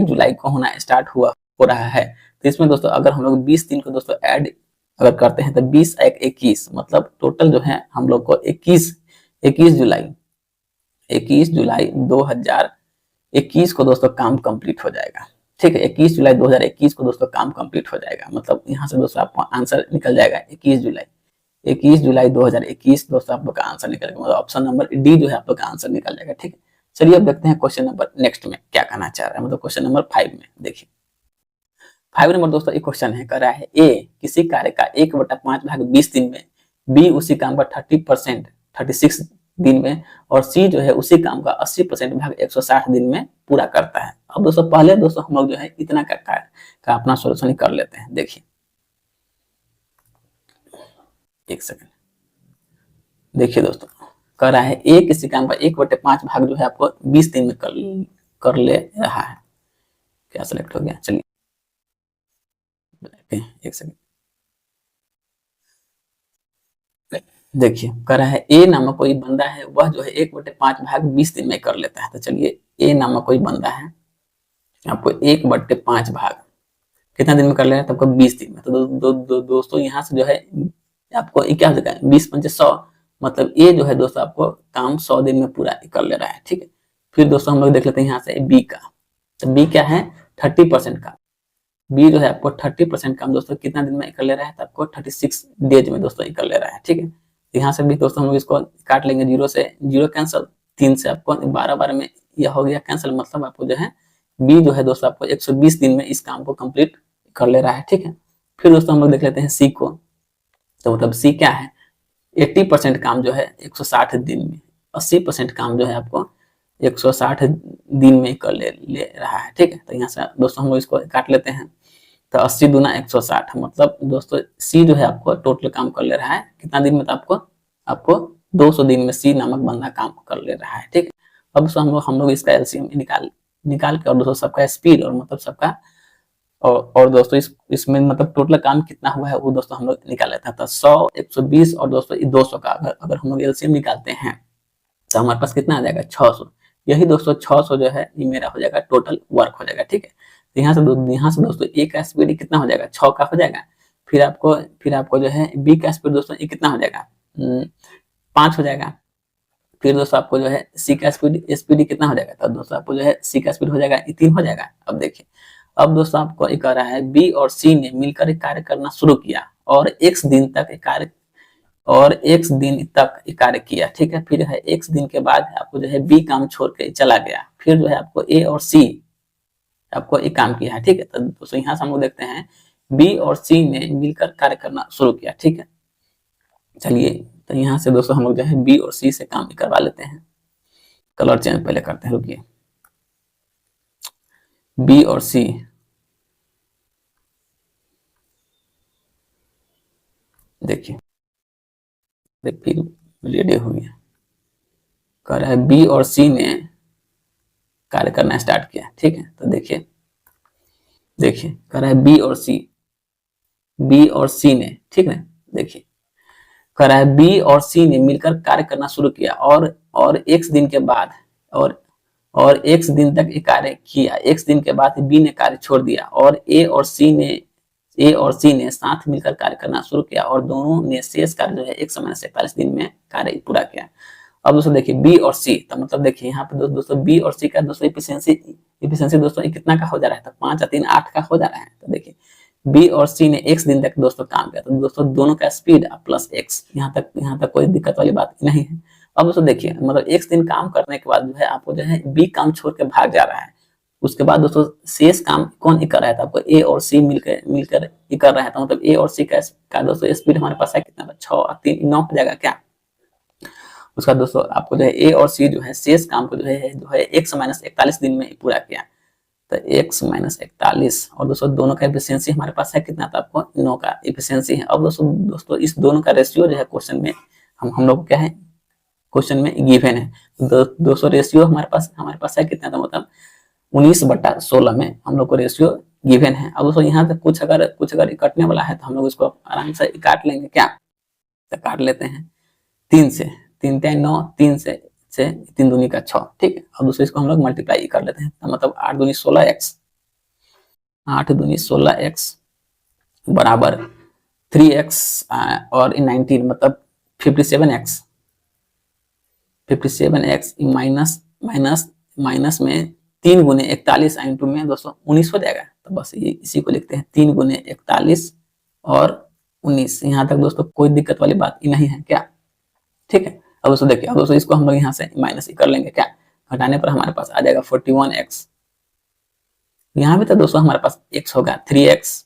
जुलाई को होना स्टार्ट हो रहा है, तो इसमें दोस्तों अगर हम लोग 20 दिन को दोस्तों ऐड अगर करते हैं, तो 20 1 21, मतलब टोटल जो है हम लोग को 21 जुलाई 2021 को दोस्तों काम कंप्लीट हो जाएगा, ठीक है। 21 जुलाई 2021 को दोस्तों काम कंप्लीट हो जाएगा, मतलब यहाँ से दोस्तों आपको आंसर निकल जाएगा 21 जुलाई 2021 दोस्तों आप लोग का आंसर निकलेगा, मतलब ऑप्शन नंबर डी जो है आप लोग का आंसर निकल जाएगा, ठीक है। चलिए अब देखते हैं क्वेश्चन नंबर नेक्स्ट में क्या कहना चाह रहा है, मतलब क्वेश्चन नंबर 5 में देखिए, 5 नंबर दोस्तों एक क्वेश्चन है, कर रहा है ए किसी कार्य का 1/5 भाग 20 दिन में, बी उसी काम का 30% 36 दिन में, और सी जो है उसी काम का 80% भाग 160 दिन में पूरा करता है। अब दोस्तों पहले दोस्तों हम लोग जो है इतना का अपना सोल्यूशन कर लेते हैं। देखिए एक सेकंड, देखिए दोस्तों कर रहा है ए किसी काम का 1/5 भाग जो है आपको 20 दिन में कर ले रहा है। क्या सिलेक्ट हो गया, चलिए एक सेकंड, देखिए कह रहा है ए नामक कोई बंदा है, वह जो है 1/5 भाग 20 दिन में कर लेता है। तो चलिए ए नामक कोई बंदा है, आपको 1/5 भाग कितना दिन में कर लेना है, तो आपको 20 दिन में। तो दोस्तों यहाँ से जो है आपको क्या हो जाएगा, 20 पंचे 100, मतलब ए जो है दोस्तों आपको काम 100 दिन में पूरा कर ले रहा है, ठीक है। फिर दोस्तों हम लोग देख लेते हैं यहाँ से बी का, तो बी क्या है 30% का, बी जो है आपको 30% काम दोस्तों कितना दिन में कर ले रहा है, तो आपको 36 डेज में दोस्तों कर ले रहा है, ठीक है। यहाँ से भी दोस्तों हम लोग इसको काट लेंगे, 0 से 0 कैंसिल, 3 से आपको 12 में यह हो गया कैंसिल, मतलब आपको जो है बी जो है दोस्तों आपको 120 दिन में इस काम को कंप्लीट कर ले रहा है, ठीक है। फिर दोस्तों हम लोग देख लेते हैं सी को, तो मतलब सी क्या है 80% काम जो है 160 दिन में, 80% काम जो है आपको 160 दिन में कर ले रहा है, ठीक है। तो यहाँ से दोस्तों हम लोग इसको काट लेते हैं, तो 80 दूना 160, मतलब दोस्तों सी जो है आपको टोटल काम कर ले रहा है कितना दिन में, तो आपको 200 दिन में सी नामक बंदा काम कर ले रहा है, ठीक है। अब हम लोग इसका एलसीएम निकाल के और दोस्तों सबका स्पीड और मतलब सबका और दोस्तों इसमें मतलब टोटल काम कितना हुआ है वो दोस्तों हम लोग निकाल लेते हैं। तो 100 120 और दोस्तों 200 का अगर हम लोग एलसीएम निकालते हैं, तो हमारे पास कितना आ जाएगा 600। यही दोस्तों 600 जो है ये मेरा हो जाएगा टोटल वर्क हो जाएगा, ठीक है। तो यहाँ से दोस्तों ए का स्पीड कितना हो जाएगा 6 का हो जाएगा। फिर आपको जो है बी का स्पीड दोस्तों ये कितना हो जाएगा 5 हो जाएगा। फिर दोस्तों आपको जो है सी का स्पीड कितना हो जाएगा, तो दोस्तों आपको जो है सी का स्पीड हो जाएगा 3 हो जाएगा। अब देखिए, अब दोस्तों आपको ये कह रहा है बी और सी ने मिलकर एक कार्य करना शुरू किया और एक्स दिन तक कार्य किया, ठीक है। फिर है एक्स दिन के बाद आपको जो है बी काम छोड़ के चला गया। फिर जो है आपको ए और सी आपको एक काम किया है, ठीक है। तो दोस्तों यहाँ से हम लोग देखते हैं बी और सी ने मिलकर कार्य करना शुरू किया, ठीक है। चलिए, तो यहाँ से दोस्तों हम लोग जो है बी और सी से काम करवा लेते हैं। कलर चेंज पहले करते हैं, रुकिए। बी और सी, देखिए फिर रेडी हो गया। कह रहा है बी और सी ने कार्य करना स्टार्ट किया, ठीक है। तो देखिए कह रहा है बी और सी ने, ठीक है। देखिए कह रहा है बी और सी ने मिलकर कार्य करना शुरू किया और एक्स दिन के बाद और एक्स दिन तक कार्य किया। एक्स दिन के बाद बी ने कार्य छोड़ दिया और ए और सी ने साथ मिलकर कार्य करना शुरू किया और दोनों ने शेष कार्य जो है 1 दिन में कार्य पूरा किया। अब दोस्तों देखिए बी और सी, तो मतलब देखिए यहाँ पे दोस्तों बी और सी का दोस्तों इफिशियंसी दोस्तों कितना का हो जा रहा है, तो 5 या 3 8 का हो जा रहा है। तो देखिए बी और सी ने एक्स दिन तक दोस्तों काम किया, तो दोस्तों दोनों का स्पीड प्लस एक्स, यहाँ तक कोई दिक्कत वाली बात नहीं है। अब दोस्तों देखिए मतलब एक्स दिन काम करने के बाद जो है आपको जो है बी काम छोड़ के भाग जा रहा है। उसके बाद दोस्तों शेष काम कौन कर रहा है, तो आपको ए और सी मिलकर कर रहा है। तो मतलब ए और सी का दोस्तों स्पीड हमारे पास है कितना, 6 और 3 9 हो जाएगा क्या। उसका दोस्तों आपको जो है ए और सी जो है शेष काम को जो है 1 - 41 दिन में पूरा किया। तो 1 - 41 और दोस्तों दोनों का एफिशिएंसी हमारे पास है कितना, तो आपको 9 का एफिशिएंसी है। अब दोस्तों इस दोनों का रेशियो जो है क्वेश्चन में हम लोग क्या है, क्वेश्चन में गिवन है। दोस्तों रेशियो हमारे पास है कितना, तो मतलब 19/16 में हम लोग को रेशियो गिवन है। अब दोस्तों यहाँ तक कुछ अगर कटने वाला है तो हम लोग इसको आराम से काट लेंगे क्या, तो काट लेते हैं 3 से, 3 × 9, 3 से 3 दूनी का 6, ठीक है। अब दोस्तों इसको हम लोग मल्टीप्लाई कर लेते हैं, तो मतलब 8 दूनी 16x, 8 दूनी 16x बराबर 3x और 19 मतलब 57x माइनस में 3 × 41 इंटू में दोस्तों 19 हो जाएगा। तो बस ये इसी को लिखते हैं 3 × 41 और 19। यहाँ तक दोस्तों कोई दिक्कत वाली बात ही नहीं है क्या, ठीक है। अब दोस्तों देखिए, अब दोस्तों इसको हम लोग यहाँ से माइनस कर लेंगे क्या, घटाने पर हमारे पास आ जाएगा 41x। यहाँ भी तो दोस्तों हमारे पास x होगा 3x,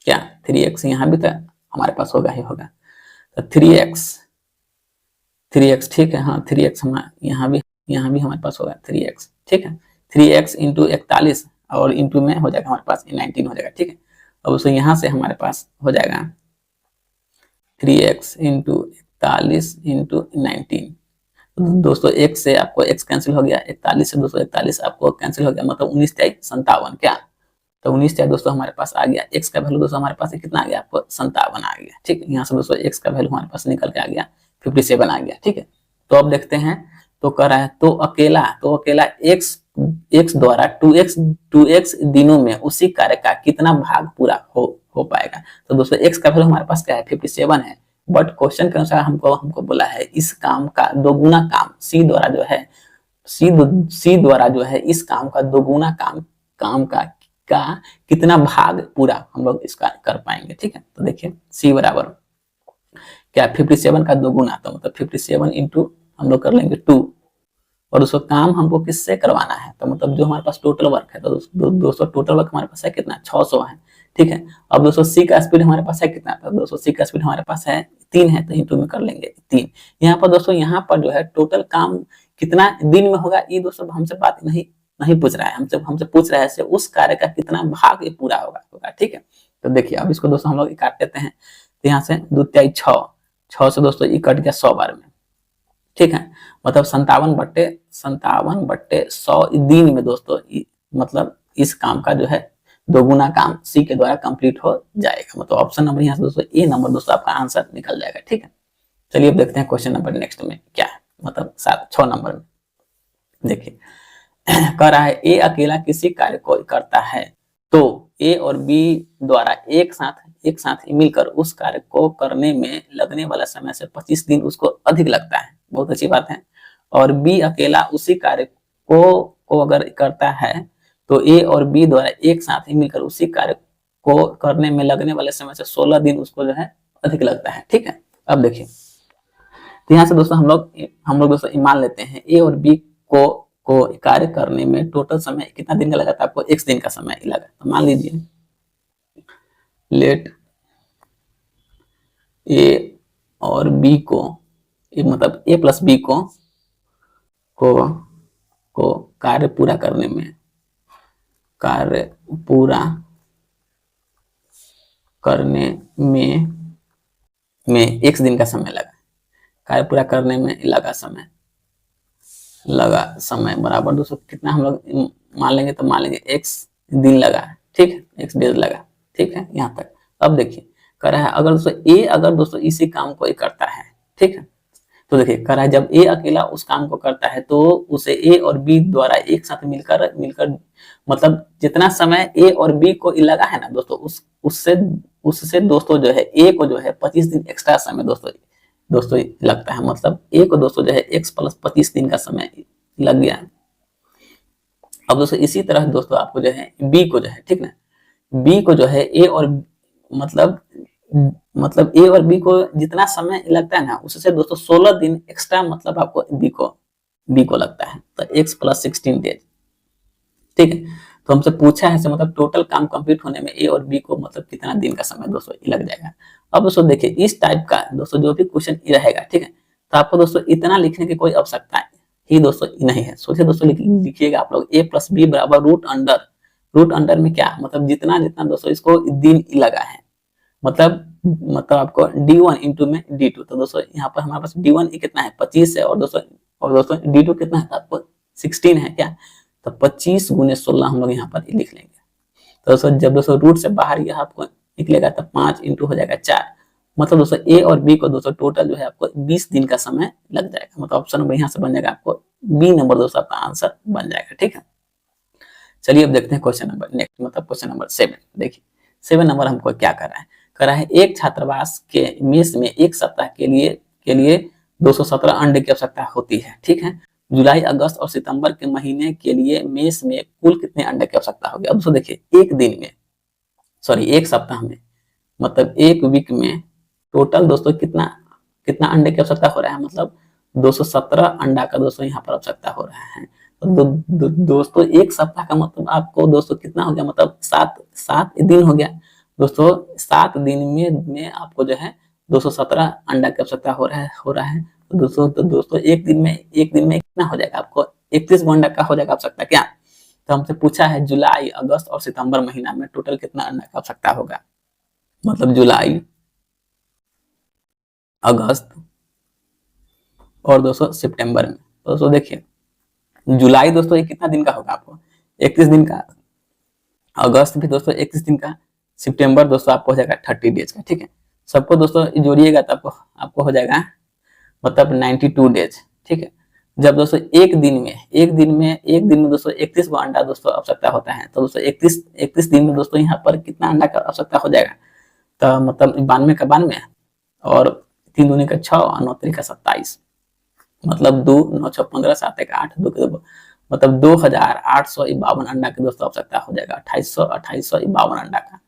क्या 3x यहाँ भी तो हमारे पास होगा ही होगा। तो 3x, ठीक है। हाँ 3x यहाँ भी हमारे पास होगा 3x, ठीक है। 3x इंटू 41 और इंटू में हो जाएगा हमारे पास 19 हो जाएगा, ठीक है। अब उसको यहाँ से हमारे पास हो जाएगा 3x इंटू 41 इंटू 19। दोस्तों x से आपको x कैंसिल हो गया, 41 से दोस्तों 41 आपको कैंसिल हो गया, मतलब 19 × 57 क्या। तो 19 दोस्तों हमारे पास आ गया, x का वैल्यू दोस्तों हमारे पास कितना आ गया, आपको 57 आ गया, ठीक है। यहाँ से दोस्तों x का वैल्यू हमारे पास निकल के आ गया 57 आ गया, ठीक है। तो अब देखते हैं, तो कह रहा है तो अकेला x द्वारा 2x दिनों में उसी कार्य का कितना भाग पूरा हो पाएगा। तो दोस्तों x का वैल्यू हमारे पास क्या है 57 है, बट क्वेश्चन के अनुसार हमको बोला है इस काम का दोगुना काम सी द्वारा जो है इस काम का दोगुना काम का कितना भाग पूरा हम लोग इसका कर पाएंगे, ठीक है। तो देखिए सी बराबर क्या 57 का दोगुना, तो मतलब 57 इंटू हम लोग कर लेंगे 2 और उसको काम हमको किससे करवाना है, तो मतलब जो हमारे पास टोटल वर्क है, तो दोस्तों टोटल वर्क हमारे पास है कितना 600 है, ठीक है। अब दोस्तों सी का स्पीड हमारे पास है कितना, तो दोस्तों सी का स्पीड हमारे पास है 3 है, तो इंटू में कर लेंगे 3। यहाँ पर दोस्तों यहाँ पर जो है टोटल काम कितना दिन में होगा, ये दोस्तों हमसे बात नहीं पूछ रहा है, हमसे पूछ रहा है उस कार्य का कितना भाग ये पूरा होगा, ठीक है। तो देखिए अब इसको दोस्तों हम लोग काट लेते हैं, तो यहाँ से 2 × 3 = 6 से दोस्तों ये कट गया 100 बार में, ठीक है। मतलब 57/100 दिन में दोस्तों मतलब इस काम का जो है दोगुना काम सी के द्वारा कंप्लीट हो जाएगा। मतलब ऑप्शन नंबर यहाँ से दोस्तों ए नंबर दोस्तों आपका आंसर निकल जाएगा, ठीक है। चलिए अब देखते हैं क्वेश्चन नंबर नेक्स्ट में क्या है। मतलब 6 नंबर में देखिए कह रहा है ए अकेला किसी कार्य को करता है तो ए और बी द्वारा एक साथ मिलकर उस कार्य को करने में लगने वाला समय से 25 दिन उसको अधिक लगता है। बहुत अच्छी बात है। और बी अकेला उसी कार्य को अगर करता है तो ए और बी द्वारा एक साथ ही मिलकर उसी कार्य को करने में लगने वाले समय से 16 दिन उसको जो है अधिक लगता है। ठीक है, अब देखिए तो यहाँ से दोस्तों हम लोग दोस्तों मान लेते हैं ए और बी को कार्य करने में टोटल समय कितना दिन का लगा था आपको, x दिन का समय लगा। तो मान लीजिए लेट ए और बी को मतलब ए प्लस बी को कार्य पूरा करने में x दिन का समय लगा। कार्य पूरा करने में लगा समय बराबर दोस्तों कितना हम लोग मान लेंगे, तो मान लेंगे x दिन लगा, ठीक है, x डेज लगा। ठीक है, यहाँ तक। अब देखिए कह रहा है अगर दोस्तों इसी काम को करता है, ठीक है, तो देखिए कह रहा है जब ए अकेला उस काम को करता है तो उसे ए और बी द्वारा एक साथ मिलकर मतलब जितना समय ए और बी को लगा है ना दोस्तों उससे दोस्तों जो है ए को जो है 25 दिन एक्स्ट्रा समय दोस्तों लगता है। मतलब ए को दोस्तों जो है x प्लस 25 दिन का समय लग गया। अब दोस्तों इसी तरह दोस्तों आपको जो है बी को जो है, ठीक ना, बी को जो है ए और मतलब ए और बी को जितना समय लगता है ना उससे दोस्तों 16 दिन एक्स्ट्रा मतलब आपको बी को लगता है, तो x प्लस 16 डेज। ठीक है, तो हमसे पूछा है मतलब टोटल काम कंप्लीट होने में ए और बी को मतलब कितना दिन का समय दोस्तों लग जाएगा। अब दोस्तों देखिए इस टाइप का दोस्तों जो भी क्वेश्चन रहेगा, ठीक है, तो आपको दोस्तों इतना लिखने की कोई आवश्यकता ही दोस्तों नहीं है। सोचिए दोस्तों लिखिएगा आप लोग ए प्लस बी बराबर रूट अंडर में क्या मतलब जितना दोस्तों इसको दिन लगा है मतलब आपको d1 इंटू में d2, तो दोस्तों यहाँ पर हमारे पास d1 कितना है 25 है और दोस्तों d2 कितना है आपको 16 है क्या, तो 25 गुने 16 हम लोग यहाँ पर लिख लेंगे। तो दोस्तों जब दोस्तों रूट से बाहर यह आपको निकलेगा तो 5 इंटू हो जाएगा 4, मतलब दोस्तों ए और बी को दोस्तों टोटल जो है आपको 20 दिन का समय लग जाएगा। मतलब ऑप्शन नंबर यहाँ से बन जाएगा आपको बी नंबर दोस्तों आपका आंसर बन जाएगा। ठीक है, चलिए अब देखते हैं क्वेश्चन नंबर नेक्स्ट मतलब क्वेश्चन नंबर 7। देखिए 7 नंबर हमको क्या कर रहा है एक छात्रावास के मेस में एक सप्ताह के लिए 217 अंडे की आवश्यकता होती है। ठीक है, जुलाई अगस्त और सितंबर के महीने के लिए मेस में कुल कितने अंडे की आवश्यकता होगी। अब दोस्तों देखिए एक सप्ताह में मतलब एक वीक में टोटल दोस्तों कितना अंडे की आवश्यकता हो रहा है, मतलब 217 अंडा का दोस्तों यहाँ पर आवश्यकता हो रहा है। तो दोस्तों एक सप्ताह का मतलब आपको दोस्तों कितना हो गया, मतलब 7 दिन हो गया दोस्तों। 7 दिन में आपको जो है 217 अंडा की आवश्यकता हो रहा है। तो दोस्तों एक दिन में कितना हो जाएगा आपको 31 अंडा का हो जाएगा आवश्यकता क्या। तो हमसे पूछा है जुलाई अगस्त और सितंबर महीना में टोटल कितना अंडा का आवश्यकता होगा, मतलब जुलाई अगस्त और दोस्तों सितंबर में। दोस्तों देखिए जुलाई दोस्तों ये कितना दिन का होगा आपको 31 दिन का, अगस्त भी दोस्तों 31 दिन का, सितंबर दोस्तों आपको हो जाएगा 30 डेज का। ठीक है, सबको दोस्तों जोड़िएगा तो आपको हो जाएगा मतलब 92 डेज। ठीक है, जब दोस्तों एक दिन में दोस्तों 31 को अंडा दोस्तों आवश्यकता होता है, तो दोस्तों 31 दिन में दोस्तों यहाँ पर कितना अंडा का आवश्यकता हो जाएगा, तो मतलब 92 का 92 और 3 दूनी का 6 और 9 3 का 27, मतलब 2 9 6 15 7 1 8 2 मतलब 2852 अंडा की दोस्तों आवश्यकता हो जाएगा। 2852 अंडा का,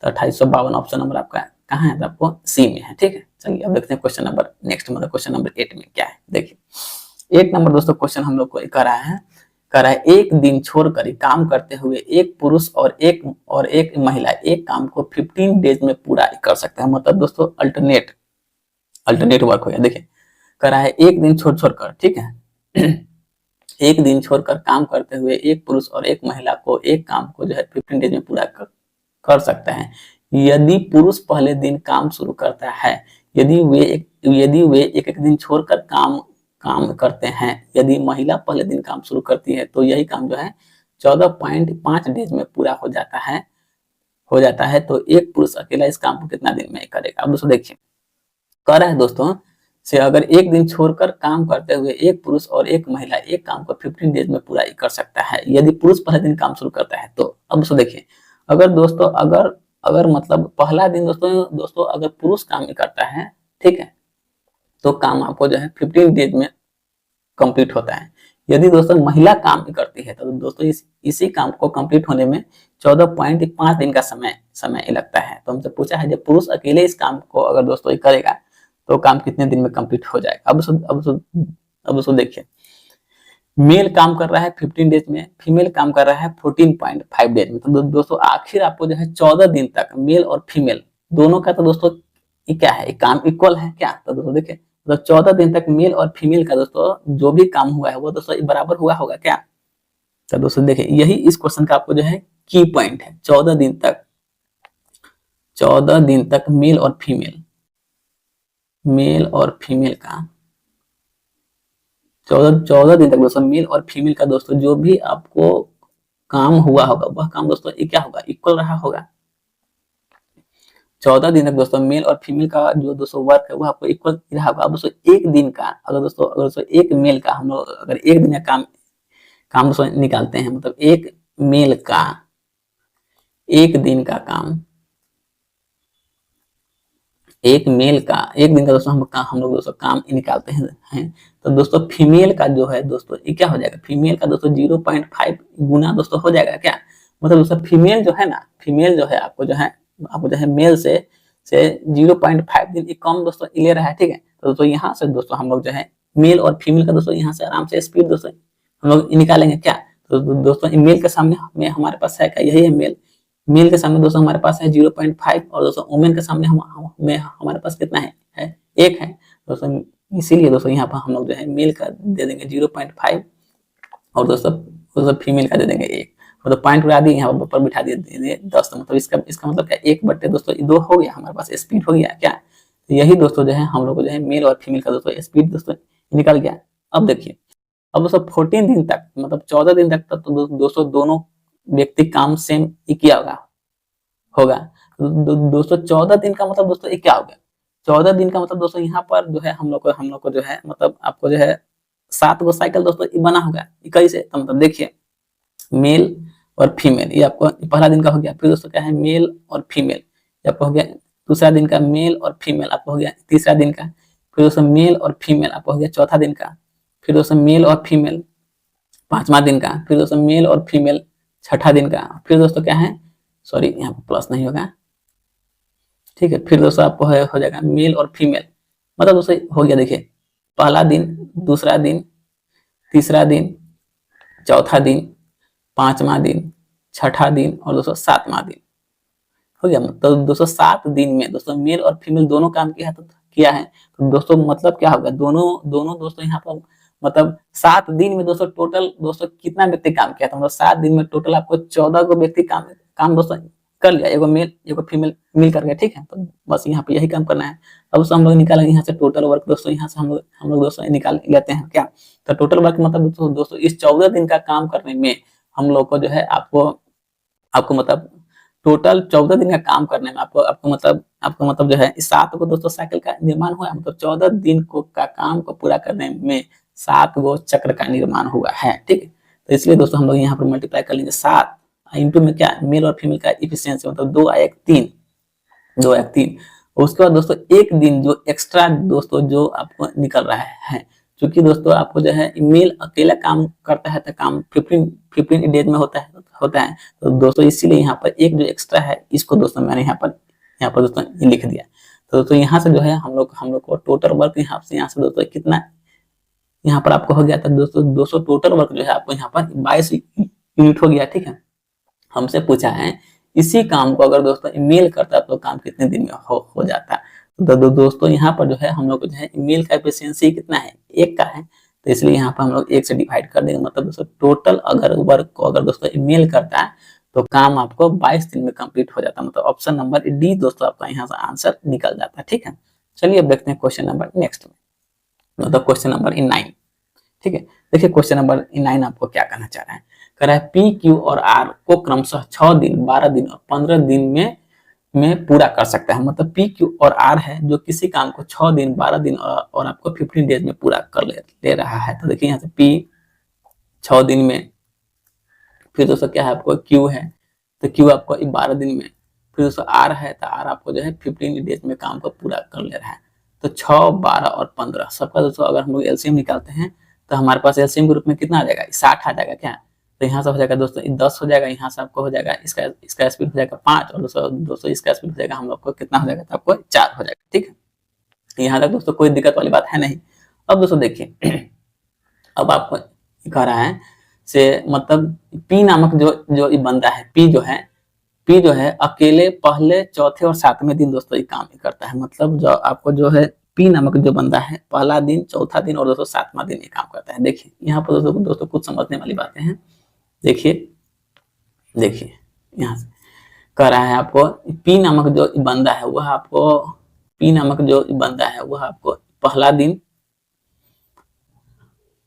तो 2852 ऑप्शन नंबर आपका कहाँ है, तो आपको सी में है। ठीक है, चलिए अब देखते हैं क्वेश्चन नंबर नेक्स्ट मतलब क्वेश्चन नंबर 8 में क्या है। देखिए 8 नंबर दोस्तों क्वेश्चन हम लोग को कर रहा है एक दिन छोड़कर काम करते हुए एक पुरुष और एक महिला एक काम को 15 डेज में पूरा कर सकते हैं। मतलब दोस्तों अल्टरनेट वर्क हो गया। देखिए कर रहा है एक दिन छोड़कर, ठीक है एक दिन छोड़कर काम करते हुए एक पुरुष और एक महिला को एक काम को जो है 15 डेज में पूरा कर सकता है। यदि पुरुष पहले दिन काम शुरू करता है, यदि वे एक दिन छोड़कर काम करते हैं, यदि महिला पहले दिन काम शुरू करती है तो यही काम जो है 14.5 डेज में पूरा हो जाता है। तो एक पुरुष अकेला इस काम को कितना दिन में करेगा। अब दोस्तों देखिए कर रहा है दोस्तों से अगर एक दिन छोड़कर काम करते हुए एक पुरुष और एक महिला एक काम को 15 डेज में पूरा कर सकता है, यदि पुरुष पहले दिन काम शुरू करता है तो। अब दोस्तों देखिए, अगर दोस्तों अगर अगर मतलब पहला दिन दोस्तों अगर पुरुष काम करता है, ठीक है, तो काम आपको जो है 15 डेज में कंप्लीट होता है। यदि दोस्तों महिला काम करती है तो दोस्तों इसी काम को कंप्लीट होने में 14.5 दिन का समय लगता है। तो हमसे पूछा है जब पुरुष अकेले इस काम को अगर दोस्तों करेगा तो काम कितने दिन में कंप्लीट हो जाएगा। अब देखिए, मेल काम कर रहा है 15 डेज में, फीमेल काम कर रहा है 14.5 डेज में। तो दोस्तों आखिर आपको जो है 14 दिन तक मेल और फीमेल दोनों का तो दोस्तों क्या है, काम इक्वल है क्या। तो दोस्तों देखिए, तो 14 दिन तक मेल और फीमेल का दोस्तों जो भी काम हुआ है वो दोस्तों बराबर हुआ होगा क्या। तो दोस्तों देखिए, यही इस क्वेश्चन का आपको जो है की पॉइंट है। 14 दिन तक मेल और फीमेल का 14 दिन तक दोस्तों मेल और फीमेल का दोस्तों जो भी आपको काम हुआ होगा वह काम दोस्तों क्या होगा, इक्वल रहा होगा। 14 दिन तक दोस्तों मेल और फीमेल का जो दोस्तों वर्क है वो आपको इक्वल रहा होगा। अब दोस्तों एक दिन का अगर दोस्तों एक मेल का हम लोग अगर एक दिन का काम दोस्तों निकालते हैं, मतलब एक मेल का एक दिन का काम, एक दिन का दोस्तों हम लोग दोस्तों काम निकालते हैं तो दोस्तों फीमेल का जो है दोस्तों ये क्या हो जाएगा, फीमेल का दोस्तों 0.5 गुना दोस्तों हो जाएगा क्या। मतलब दोस्तों फीमेल जो है ना, फीमेल जो है आपको जो है मेल से 0.5 दिन कम दोस्तों ले रहा है, ठीक है। तो दोस्तों यहाँ से दोस्तों हम लोग जो है मेल और फीमेल का दोस्तों यहाँ से आराम से स्पीड दोस्तों हम लोग निकालेंगे क्या। तो दोस्तों मेल के सामने में हमारे पास है क्या, यही है मेल के सामने दोस्तों हमारे पास है 0.5 और दोस्तों वुमेन के सामने हमारे पास कितना है, 1 है दोस्तों। इसीलिए दोस्तों यहाँ पर हम लोग जो है मेल का दे देंगे 0.5 और दोस्तों फीमेल का दे देंगे 1। मतलब पॉइंट उड़ा दिए, यहाँ पर बिठा दिए 10। तो मतलब इसका मतलब क्या, 1 बटे दोस्तों 2 हो गया हमारे पास, स्पीड हो गया क्या। तो यही दोस्तों जो है हम लोग को जो है मेल और फीमेल का दोस्तों स्पीड दोस्तों निकल गया। अब देखिए, अब दोस्तों 14 दिन तक मतलब 14 दिन तक तो दोस्तों दोनों व्यक्ति काम सेम किया होगा। दोस्तों 14 दिन का मतलब दोस्तों ये क्या हो गया, 14 दिन का मतलब दोस्तों यहाँ पर जो है हम लोग को जो है मतलब आपको जो है 7 गो साइकिल दोस्तों बना होगा। कैसे, तो मतलब देखिए मेल और फीमेल ये आपको पहला दिन का हो गया, फिर दोस्तों क्या है मेल और फीमेल ये आपको हो गया दूसरा दिन का, मेल और फीमेल आपको हो गया तीसरा दिन का, फिर दोस्तों मेल और फीमेल आपको हो गया चौथा दिन का, फिर दोस्तों मेल और फीमेल 5वां दिन का, फिर दोस्तों मेल और फीमेल 6ठा दिन का, फिर दोस्तों क्या है, सॉरी यहाँ पर प्लस नहीं होगा, ठीक है। फिर दोस्तों आपको हो जाएगा मेल और फीमेल, मतलब दोस्तों हो गया देखिए पहला दिन, दूसरा दिन, तीसरा दिन, चौथा दिन, 5वां दिन, 6ठा दिन और दोस्तों 7वां दिन हो गया। तो दोस्तों 7 दिन में दोस्तों मेल और फीमेल दोनों काम किया है। तो दोस्तों मतलब क्या होगा, दोनों दोस्तों यहाँ पर मतलब 7 दिन में दोस्तों टोटल दोस्तों कितना व्यक्ति काम किया था, मतलब 7 दिन में टोटल आपको 14 को व्यक्ति काम दोस्तों कर लिया, एगो मेल एगो फीमेल मिल करके, ठीक है। तो बस यहाँ पे यही काम करना है। अब हम लोग निकालेंगे यहाँ से टोटल वर्क दोस्तों, यहाँ से हम लोग दोस्तों निकाल लेते हैं क्या। तो टोटल वर्क मतलब दोस्तों इस 14 दिन का काम करने में हम लोग को जो है आपको मतलब टोटल 14 दिन का काम करने में आपको मतलब जो है इस 7 गो दोस्तों साइकिल का निर्माण हुआ, मतलब 14 दिन का काम को पूरा करने में 7 गो चक्र का निर्माण हुआ है, ठीक है। तो इसलिए दोस्तों हम लोग यहाँ पर मल्टीप्लाई कर लेंगे 7 इंटू में क्या मेल और फीमेल का इफिशियंसी, मतलब 2 आया 3। उसके बाद दोस्तों एक दिन जो एक्स्ट्रा दोस्तों जो आपको निकल रहा है, क्योंकि दोस्तों आपको जो है मेल अकेला काम करता है तो काम 15 डेज में होता है। तो दोस्तों इसीलिए यहाँ पर एक जो एक्स्ट्रा है इसको दोस्तों मैंने यहाँ पर दोस्तों लिख दिया। तो दोस्तों यहाँ से जो है हम लोग को टोटल वर्क यहाँ से दोस्तों कितना यहाँ पर आपको हो गया था दोस्तों टोटल वर्क जो है आपको यहाँ पर 22 यूनिट हो गया, ठीक है। हमसे पूछा है इसी काम को अगर दोस्तों मेल करता तो काम कितने दिन में हो जाता। तो दोस्तों यहाँ पर जो है हम लोग जो है मेल का एफिशिएंसी कितना है, 1 का है। तो इसलिए यहाँ पर हम लोग 1 से डिवाइड कर देंगे, मतलब दोस्तों टोटल अगर वर्क को अगर दोस्तों मेल करता है तो काम आपको 22 दिन में कंप्लीट हो जाता है। मतलब ऑप्शन नंबर डी दोस्तों आपका यहाँ से आंसर निकल जाता है, ठीक है। चलिए अब देखते हैं क्वेश्चन नंबर नेक्स्ट में, मतलब क्वेश्चन नंबर 9, ठीक है। देखिए क्वेश्चन नंबर 9 आपको क्या कहना चाह रहा है, कह रहा है पी, क्यू और आर को क्रमशः 6 दिन, 12 दिन और 15 दिन में में पूरा कर सकता है। मतलब पी क्यू और आर है जो किसी काम को 6 दिन 12 दिन और आपको 15 डेज में पूरा कर ले रहा है। तो देखिए यहाँ से पी 6 दिन में, फिर दोस्तों क्या है आपको क्यू है, तो क्यू आपको 12 दिन में, फिर दोस्तों आर है, तो आर आपको जो है 15 डेज में काम को पूरा कर ले रहा है। तो 6, 12 और 15 सबका दोस्तों अगर हम लोग एलसीएम निकालते हैं तो हमारे पास एलसीएम के रूप में कितना आ जाएगा, 60 आ जाएगा क्या। तो यहाँ से हो जाएगा दोस्तों 10 हो जाएगा, यहाँ से आपको हो जाएगा इसका स्पीड हो जाएगा 5 और दोस्तों इसका स्पीड हो जाएगा हम लोग को कितना हो जाएगा, तो आपको 4 हो जाएगा। ठीक है, यहाँ तक दोस्तों कोई दिक्कत वाली बात है नहीं। अब दोस्तों देखिए अब आपको कह रहा है से मतलब पी नामक जो बंदा है, पी जो है अकेले पहले, चौथे और 7वें दिन दोस्तों ये काम करता है। मतलब जो आपको जो है पी नामक जो बंदा है पहला दिन, चौथा दिन और दोस्तों 7वां दिन ये काम करता है। देखिए यहाँ पर दोस्तों कुछ समझने वाली बातें हैं। देखिए यहाँ से कह रहा है आपको पी नामक जो बंदा है वह आपको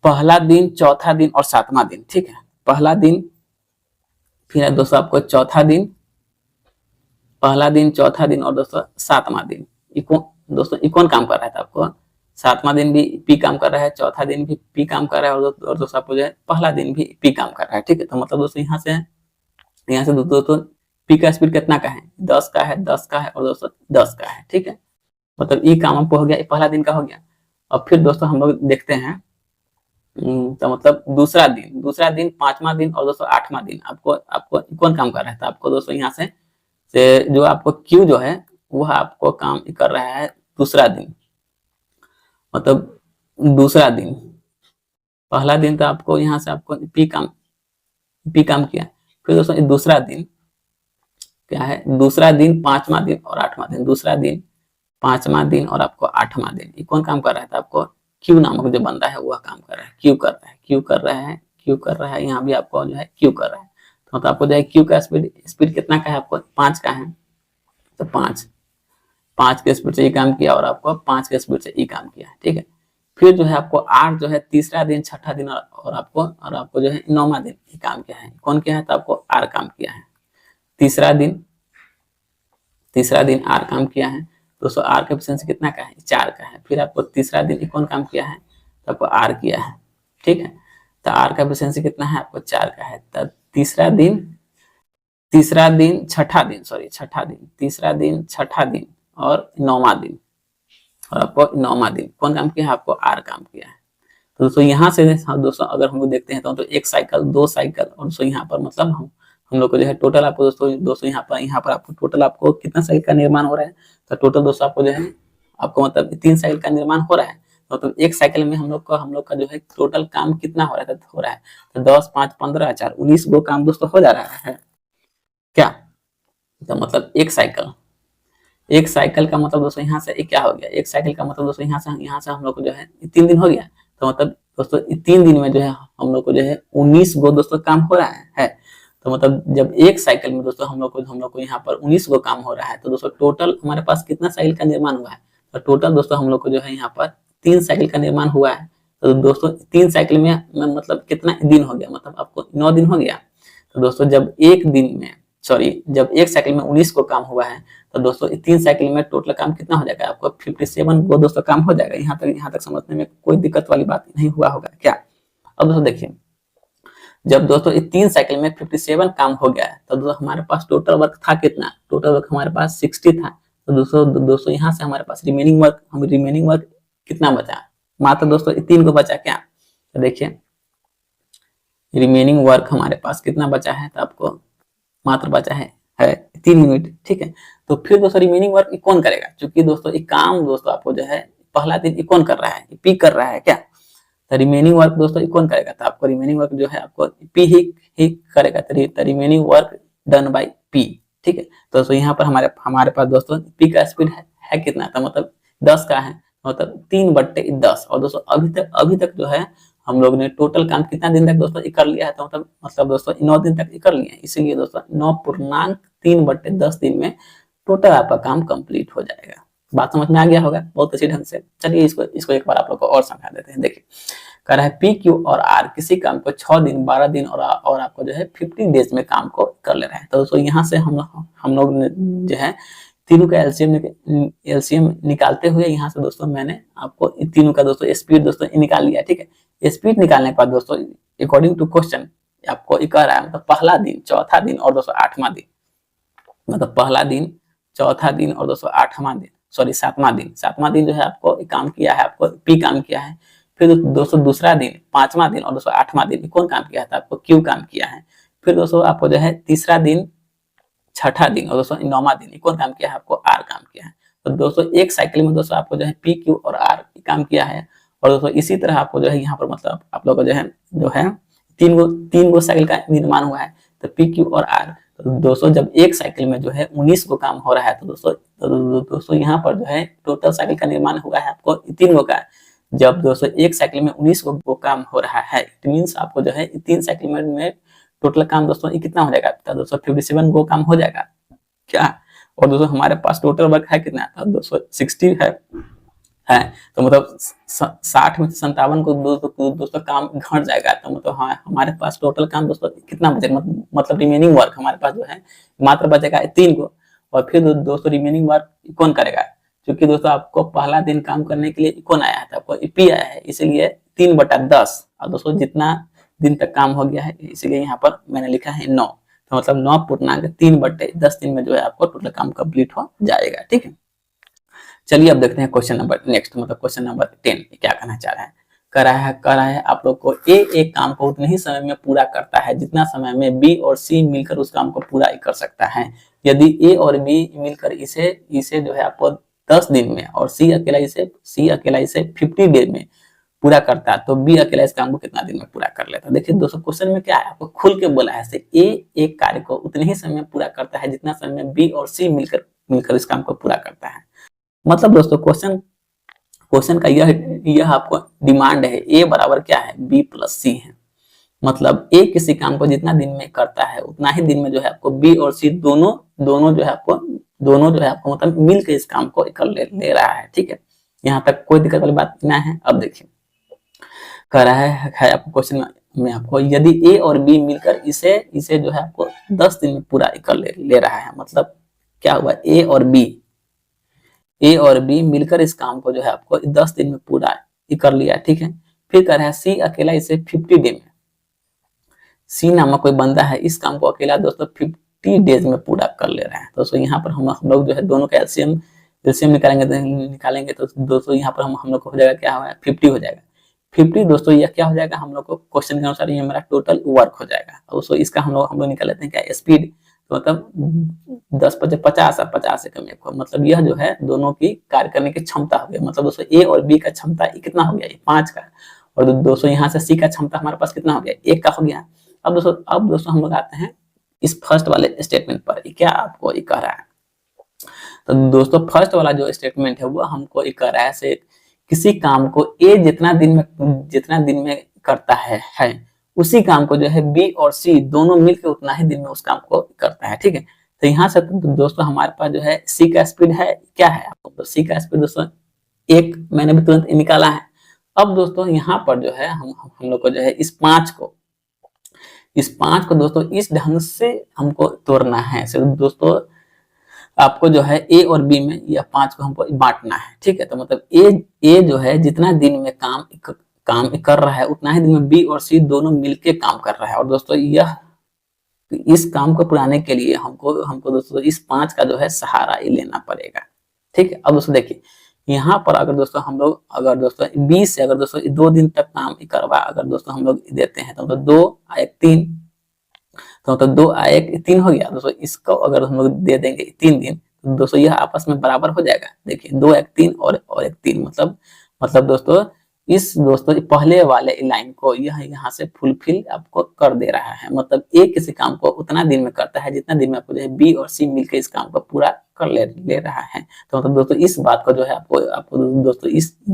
पहला दिन, चौथा दिन और 7वां दिन। ठीक है, पहला दिन, फिर दोस्तों आपको चौथा दिन, पहला दिन, चौथा दिन और दोस्तों 7वां दिन। दोस्तों ये कौन काम कर रहा था आपको, 7वां दिन भी पी काम कर रहा है, चौथा दिन भी पी काम कर रहा है और दोस्तों आपको जो है पहला दिन भी पी काम कर रहा है। ठीक है, तो मतलब दोस्तों यहाँ से दोस्तों पी का स्पीड कितना का है, 10 का है, 10 का है और दोस्तों 10 का है। ठीक है, मतलब ये काम आपको हो गया, पहला दिन का हो गया। अब फिर दोस्तों हम लोग देखते हैं तो मतलब दूसरा दिन, 5वां दिन और दोस्तों 8वां दिन आपको कौन काम कर रहा है। तो आपको दोस्तों यहाँ से जो आपको क्यू जो है वह आपको काम कर रहा है दूसरा दिन। मतलब दूसरा दिन, पहला दिन तो आपको यहाँ से आपको पी काम किया। फिर दोस्तों दूसरा दिन क्या है, दूसरा दिन, 5वां दिन और 8वां दिन, दूसरा दिन, 5वां दिन और आपको 8वां दिन ये कौन काम कर रहा है। तो आपको क्यू नामक जो बंदा है वह काम कर रहा है, क्यू कर रहा है, यहाँ भी आपको जो है क्यू कर रहा है। तो मतलब आपको जो है क्यू का स्पीड कितना का है, आपको 5 का है। तो 5 के स्पीड से ये काम किया और आपको 5 के स्पीड से ये काम किया। ठीक है, फिर जो है आपको आर जो है तीसरा दिन, छठा दिन और आपको जो है 9वां दिन ये काम किया है। कौन किया है, तो आपको आर काम किया है। तीसरा दिन आर काम किया है। दोस्तों आर का एफिशिएंसी कितना का है, 4 का है। फिर आपको तीसरा दिन कौन काम किया है, तो आपको आर किया है। ठीक है, तो आर का एफिशिएंसी कितना है, आपको 4 का है। तो तीसरा दिन, छठा दिन और 9वां दिन और आपको 9वां दिन कौन काम किया है, आपको आर काम किया है। तो दोस्तों यहाँ से दोस्तों अगर हम लोग देखते हैं तो 1 साइकिल, 2 साइकिल और दोस्तों यहाँ पर मतलब हम लोग को जो है टोटल आपको दोस्तों यहाँ पर आपको टोटल आपको कितना साइकिल का निर्माण हो रहा है। तो टोटल दोस्तों आपको जो है आपको मतलब 3 साइकिल का निर्माण हो रहा है। तो 1 साइकिल में हम लोग का जो है टोटल काम कितना हो रहा है, तो 10, 5, 15, 4, 19 गो काम दोस्तों हो जा रहा है क्या। तो मतलब एक साइकिल का मतलब दोस्तों यहाँ से क्या हो गया, एक साइकिल का मतलब दोस्तों यहाँ से हम लोग को जो है 3 दिन हो गया। तो मतलब दोस्तों 3 दिन में जो है हम लोग को जो है 19 गो दोस्तों काम हो रहा है। तो मतलब जब एक साइकिल में दोस्तों हम लोग को यहाँ पर 19 गो काम हो रहा है, तो दोस्तों टोटल हमारे पास कितना साइकिल का निर्माण हुआ है। तो टोटल दोस्तों हम लोग को जो है यहाँ पर 3 साइकिल का निर्माण हुआ है। तो दोस्तों 3 साइकिल में मतलब कितना दिन हो गया, मतलब आपको 9 दिन हो गया। तो दोस्तों जब एक साइकिल में 19 को काम हुआ है, तो दोस्तों 3 साइकिल में टोटल काम कितना हो जाएगा, आपको 57 को दोस्तों काम हो जाएगा। यहाँ तक समझने में कोई दिक्कत वाली बात नहीं हुआ होगा क्या। अब दोस्तों देखिए जब दोस्तों 3 साइकिल में 57 काम हो गया है, तो दोस्तों हमारे पास टोटल वर्क था कितना, टोटल वर्क हमारे पास 60 था। तो दोस्तों यहाँ से हमारे पास रिमेनिंग वर्क कितना बचा, मात्र दोस्तों 3 को बचा क्या। तो देखिए रिमेनिंग वर्क हमारे पास कितना बचा है, तो आपको मात्र बचा है 3 यूनिट। ठीक है, तो फिर दोस्तों रिमेनिंग वर्क कौन करेगा, क्योंकि दोस्तों एक काम दोस्तों आपको जो है पहला दिन कौन कर रहा है, पी कर रहा है क्या। तो रिमेनिंग वर्क दोस्तों कौन करेगा, तो आपको रिमेनिंग वर्क जो है आपको पी ही करेगा। तो remaining work done by P. ठीक है, तो दोस्तों यहाँ पर हमारे पास दोस्तों पी का स्पीड है कितना, तो मतलब 10 का है, मतलब 3/10। और दोस्तों अभी तक जो है हम लोग ने टोटल काम कितना दिन तक दोस्तों कर लिया है, तो मतलब दोस्तों 9 दिन तक कर लिया है। इसीलिए दोस्तों 9.3/10 दिन में टोटल आपका काम कंप्लीट हो जाएगा। बात समझ में आ गया होगा बहुत अच्छी ढंग से। चलिए इसको एक बार आप लोग को और समझा देते हैं। देखिए कह रहा है पी क्यू और आर किसी काम को 6 दिन 12 दिन और आपको जो है 50 डेज में काम को कर ले रहे हैं। तो दोस्तों यहाँ से हम लोग जो है तीनों का एलसीएम निकालते हुए यहाँ से दोस्तों मैंने आपको तीनों का दोस्तों स्पीड दोस्तों निकाल लिया। ठीक है, स्पीड निकालने के बाद दोस्तों अकॉर्डिंग टू क्वेश्चन आपको कह रहा है मतलब पहला दिन, चौथा दिन और दोस्तों 8वां दिन, मतलब पहला दिन, चौथा दिन और दोस्तों 8वां दिन, सॉरी 7वां दिन जो है आपको काम किया है, आपको पी काम किया है। फिर दोस्तों दूसरा दिन, 5वां दिन और दोस्तों 8वां दिन कौन काम किया था, आपको क्यू काम किया है। फिर दोस्तों आपको जो है तीसरा दिन, छठा दिन और दोस्तों 9वां दिन कौन काम किया है, आपको आर काम किया है। तो दोस्तों एक साइकिल में दोस्तों आपको जो है पी क्यू और आर काम किया है। और दोस्तों इसी तरह आपको जो है यहाँ पर मतलब आप लोग को जो है तीन गो साइकिल का निर्माण हुआ है। तो पी क्यू और आर, तो दोस्तों जब एक साइकिल में जो है 19 गो काम हो रहा है, तो दोस्तों यहाँ पर जो है टोटल साइकिल का निर्माण हुआ है आपको 3 गो का। जब दोस्तों एक साइकिल में 19 गो काम हो रहा है, इट मीन्स आपको जो है 3 साइकिल में टोटल काम दोस्तों ये कितना हो जाएगा, तो दोस्तों 57 गो काम हो जाएगा क्या। और दोस्तों हमारे पास टोटल वर्क है कितना था, 260 है। तो मतलब 60 में 57 को दोस्तों काम घट जाएगा। तो मतलब हाँ हमारे पास टोटल काम दोस्तों कितना बचेगा, मतलब रिमेनिंग वर्क हमारे पास जो है मात्र बचेगा 3 को। और फिर दोस्तों रिमेनिंग वर्क कौन करेगा, क्योंकि दोस्तों आपको पहला दिन काम करने के लिए कौन आया था, आपको पी आया है, इसीलिए 3/10। और दोस्तों जितना दिन तक काम हो गया है इसीलिए यहाँ पर मैंने लिखा है 9। तो मतलब 9.3/10 दिन में जो है आपको टोटल काम कंप्लीट हो जाएगा। ठीक है, चलिए अब देखते हैं क्वेश्चन नंबर नेक्स्ट, मतलब क्वेश्चन नंबर 10 क्या कहना चाह रहा है। कह रहा है आप लोग को ए एक काम को उतने ही समय में पूरा करता है जितना समय में बी और सी मिलकर उस काम को पूरा कर सकता है। यदि ए और बी मिलकर इसे जो है आपको 10 दिन में और सी अकेला इसे 50 डेज में पूरा करता है, तो बी अकेला इस काम को कितना दिन में पूरा कर लेता है। देखिए दोस्तों क्वेश्चन में क्या है, आपको खुल के बोला है ए एक कार्य को उतने ही समय में पूरा करता है जितना समय में बी और सी मिलकर इस काम को पूरा करता है। मतलब दोस्तों क्वेश्चन का यह आपको डिमांड है, ए बराबर क्या है, बी प्लस सी है। मतलब ए किसी काम को जितना दिन में करता है उतना ही दिन में जो है आपको बी और सी दोनों जो है आपको मतलब मिल के इस काम को कर ले रहा है। ठीक है, यहाँ तक कोई दिक्कत वाली बात ना है। अब देखिए कह रहा है आपको क्वेश्चन में आपको यदि ए और बी मिलकर इसे जो है आपको 10 दिन में पूरा कर ले रहा है, मतलब क्या हुआ, ए और बी मिलकर इस काम को जो है आपको 10 दिन में पूरा कर लिया। ठीक है, फिर कह रहा है सी अकेला इसे 50 डे में, सी नामक कोई बंदा है इस काम को अकेला दोस्तों 50 डेज में पूरा कर ले रहा है। दोस्तों यहाँ पर हम लोग जो है दोनों का एलसीएम निकालेंगे तो दोस्तों यहाँ पर हम लोग को हो जाएगा क्या होगा, 50 हो जाएगा। 50 दोस्तों यह क्या हो जाएगा, हम लोग को क्वेश्चन के अनुसार ये हमारा टोटल वर्क हो जाएगा। दोस्तों इसका हम लोग निकाल लेते हैं क्या, स्पीड, तो मतलब 10/50 और 50 से कम एक, मतलब यह जो है दोनों की कार्य करने की क्षमता हो गई। मतलब दोस्तों ए और बी का क्षमता कितना हो गया, 5 का। और दोस्तों यहाँ से सी का क्षमता हमारे पास कितना हो गया, 1 का हो गया। अब दोस्तों हम लोग आते हैं इस फर्स्ट वाले स्टेटमेंट पर, क्या आपको ये कह रहा है। तो दोस्तों फर्स्ट वाला जो स्टेटमेंट है वो हमको ये कह रहा है से किसी काम को ए जितना दिन में करता है उसी काम को जो है बी और सी दोनों मिलकर उतना ही दिन में उस काम को करता है। ठीक है, तो यहाँ से दोस्तों हमारे पास जो है सी का स्पीड है क्या है आपको, तो सी का स्पीड दोस्तों 1 मैंने भी तुरंत निकाला है। अब दोस्तों यहाँ पर जो है हम लोग को जो है इस 5 को दोस्तों इस ढंग से हमको तोड़ना है। सिर्फ दोस्तों आपको जो है ए और बी में यह 5 को हमको बांटना है। ठीक है, तो मतलब ए जो है जितना दिन में काम कर रहा है उतना ही दिन में बी और सी दोनों मिलके काम कर रहा है। और दोस्तों यह इस काम को पुराने के लिए हमको दोस्तों इस 5 का जो है सहारा ही लेना पड़ेगा। ठीक है, अब दोस्तों देखिए यहाँ पर अगर दोस्तों हम लोग बी से अगर दोस्तों 2 दिन तक काम करवा अगर दोस्तों हम लोग देते हैं तो 2 × 1 3, तो 2 × 1 3 हो गया। दोस्तों इसको अगर हम लोग दे देंगे 3 दिन तो दोस्तों यह आपस में बराबर हो जाएगा। देखिए 2 × 1 3 और 1 3, मतलब दोस्तों पहले वाले लाइन को यह यहाँ से फुलफिल आपको कर दे रहा है। मतलब ए किसी काम को उतना दिन में करता है जितना दिन में आपको जो है बी और सी मिलकर इस काम को पूरा कर ले रहा है। तो मतलब दोस्तों इस बात को जो है आपको दोस्तों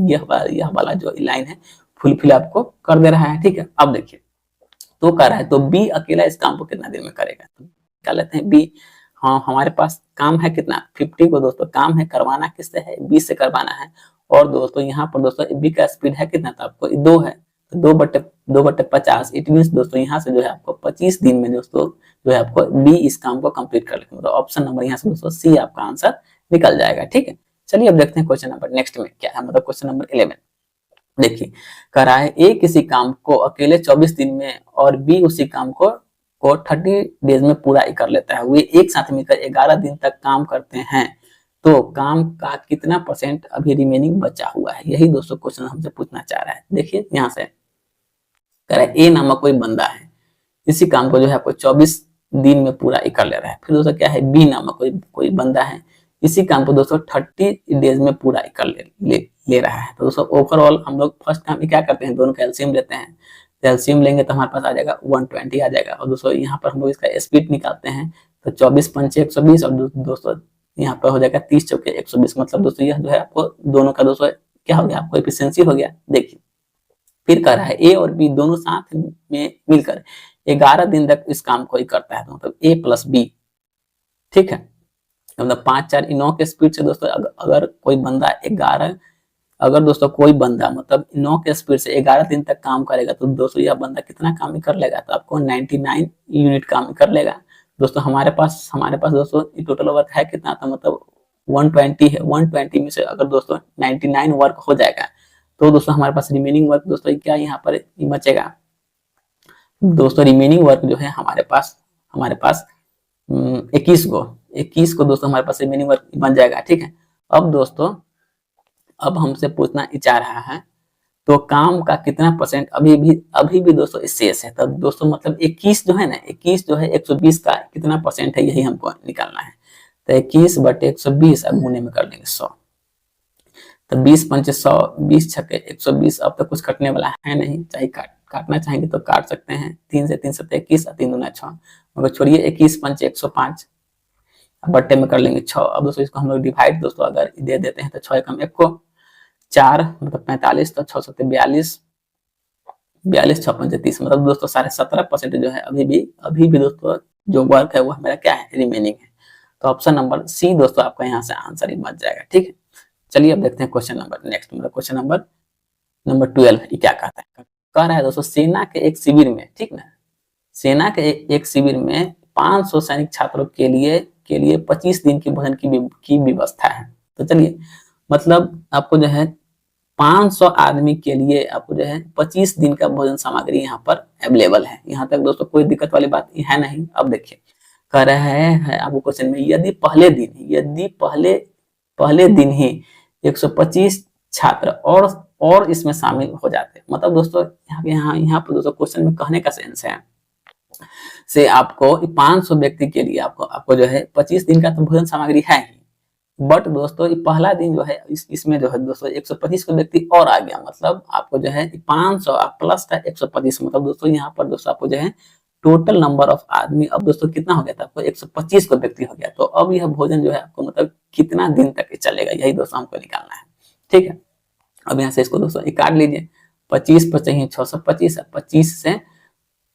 यह वाला जो लाइन है फुलफिल आपको कर दे रहा है। ठीक है, अब देखिए तो कर रहा है तो बी अकेला इस काम को कितना दिन में करेगा, तो क्या लेते हैं बी। हाँ हमारे पास काम है कितना 50 को दोस्तों काम है करवाना किससे है, बी से करवाना है। और दोस्तों यहाँ पर दोस्तों बी का स्पीड है कितना, तो आपको 2 है। तो 2/50 इट मीन दोस्तों यहाँ से जो है आपको 25 दिन में दोस्तों जो है आपको बी इस काम को कंप्लीट कर लेंगे। तो ऑप्शन नंबर यहाँ से दोस्तों सी आपका आंसर निकल जाएगा। ठीक है, चलिए अब देखते हैं क्वेश्चन नंबर नेक्स्ट में क्या है, मतलब क्वेश्चन नंबर 11। देखिए कह रहा है ए किसी काम को अकेले 24 दिन में और बी उसी काम को 30 डेज में पूरा कर लेता है। वे एक साथ मिलकर 11 दिन तक काम करते हैं, तो काम का कितना % अभी रिमेनिंग बचा हुआ है, यही दोस्तों क्वेश्चन हमसे पूछना चाह रहा है। देखिए यहाँ से कह रहा है ए नामक कोई बंदा है, इसी काम को जो है आपको 24 दिन में पूरा कर ले रहा है। फिर दोस्तों क्या है, बी नामक कोई बंदा है, इसी काम को दोस्तों 30 डेज में पूरा कर ले रहा है। तो दोस्तों ओवरऑल हम लोग फर्स्ट काम क्या करते हैं, दोनों का एलसीएम लेते हैं। तो एलसीएम लेंगे तो हमारे पास आ जाएगा 120 आ जाएगा। और दोस्तों यहाँ पर हम लोग इसका स्पीड निकालते हैं, तो 24 पंचे 120 और दोस्तों यहाँ पर हो जाएगा 30 चौके 120। मतलब दोस्तों यह जो है आपको दोनों का दोस्तों क्या हो गया, आपको एफिशिएंसी हो गया। देखिए फिर कह रहा है ए और बी दोनों साथ में मिलकर 11 दिन तक इस काम को ही करता है, तो मतलब ए प्लस बी। ठीक है, मतलब 5 4 9 के स्पीड से दोस्तों अगर कोई बंदा 11 अगर दोस्तों कोई बंदा मतलब 9 के स्पीड से 11 दिन तक काम करेगा, तो दोस्तों यह बंदा कितना काम कर लेगा, तो आपको 99 यूनिट काम कर लेगा। दोस्तों हमारे पास दोस्तों टोटल वर्क है कितना, तो मतलब 120 है। 120 में से अगर दोस्तों 99 वर्क हो जाएगा, तो दोस्तों हमारे पास रिमेनिंग वर्क दोस्तों क्या यहाँ पर बचेगा। दोस्तों रिमेनिंग वर्क जो है हमारे पास 21 को दोस्तों हमारे पास रिमेनिंग वर्क बन जाएगा। ठीक है, अब दोस्तों अब हमसे पूछना चाह रहा है तो काम का कितना % अभी भी दोस्तों शेष है। तब दोस्तों मतलब 21 जो है ना, 21 जो है 120 का कितना % है, यही हमको निकालना है। तो 21/120 अब गुने में कर लेंगे 100, तो 20 पंचे 100, 20 छक्के 120। अब तो कुछ कटने वाला है नहीं, चाहे काटना चाहेंगे तो काट सकते हैं। 3 से 3 7 21 और 3 दूना 6, मगर छोड़िए 21 पंचे 105, बट्टे में कर लेंगे 6। अब दोस्तों इसको हम लोग डिवाइड दोस्तों अगर दे देते हैं तो 6 एकम 1 को 4 मतलब 45, तो 6 7 42, 42 6 पंचे 30, मतलब दोस्तों 17.5% जो है अभी भी दोस्तों जो वर्क है वो हमारा क्या है, रिमेनिंग है। तो ऑप्शन नंबर सी दोस्तों आपका यहाँ से आंसर ही बच जाएगा। ठीक है, चलिए अब देखते हैं क्वेश्चन नंबर नेक्स्ट, मतलब क्वेश्चन नंबर 12 ये क्या कहता है। कह रहा है दोस्तों सेना के एक शिविर में, ठीक ना, सेना के एक शिविर में 500 सैनिक छात्रों के लिए 25 दिन की भोजन की व्यवस्था है। तो चलिए मतलब आपको जो है 500 आदमी के लिए आपको जो है 25 दिन का भोजन सामग्री यहाँ पर अवेलेबल है। यहाँ तक दोस्तों कोई दिक्कत वाली बात है नहीं। अब देखिए कह रहा है आपको क्वेश्चन में, यदि पहले दिन ही 125 छात्र और इसमें शामिल हो जाते, मतलब दोस्तों यहाँ पर दोस्तों क्वेश्चन में कहने का सेंस है से आपको 500 व्यक्ति के लिए आपको जो है 25 दिन का तो भोजन सामग्री है ही, बट दोस्तों ये पहला दिन जो है इसमें जो है दोस्तों 125 को व्यक्ति और आ गया, मतलब आपको जो है 500 प्लस का 125, मतलब दोस्तों यहाँ पर दोस्तों आपको जो है टोटल नंबर ऑफ आदमी अब दोस्तों कितना हो गया था, आपको 125 को व्यक्ति हो गया। तो अब यह भोजन जो है आपको मतलब कितना दिन तक चलेगा, यही दोस्तों हमको निकालना है। ठीक है, अब यहाँ से इसको दोस्तों काट लीजिए, 25 पर चाहिए 625, 25 से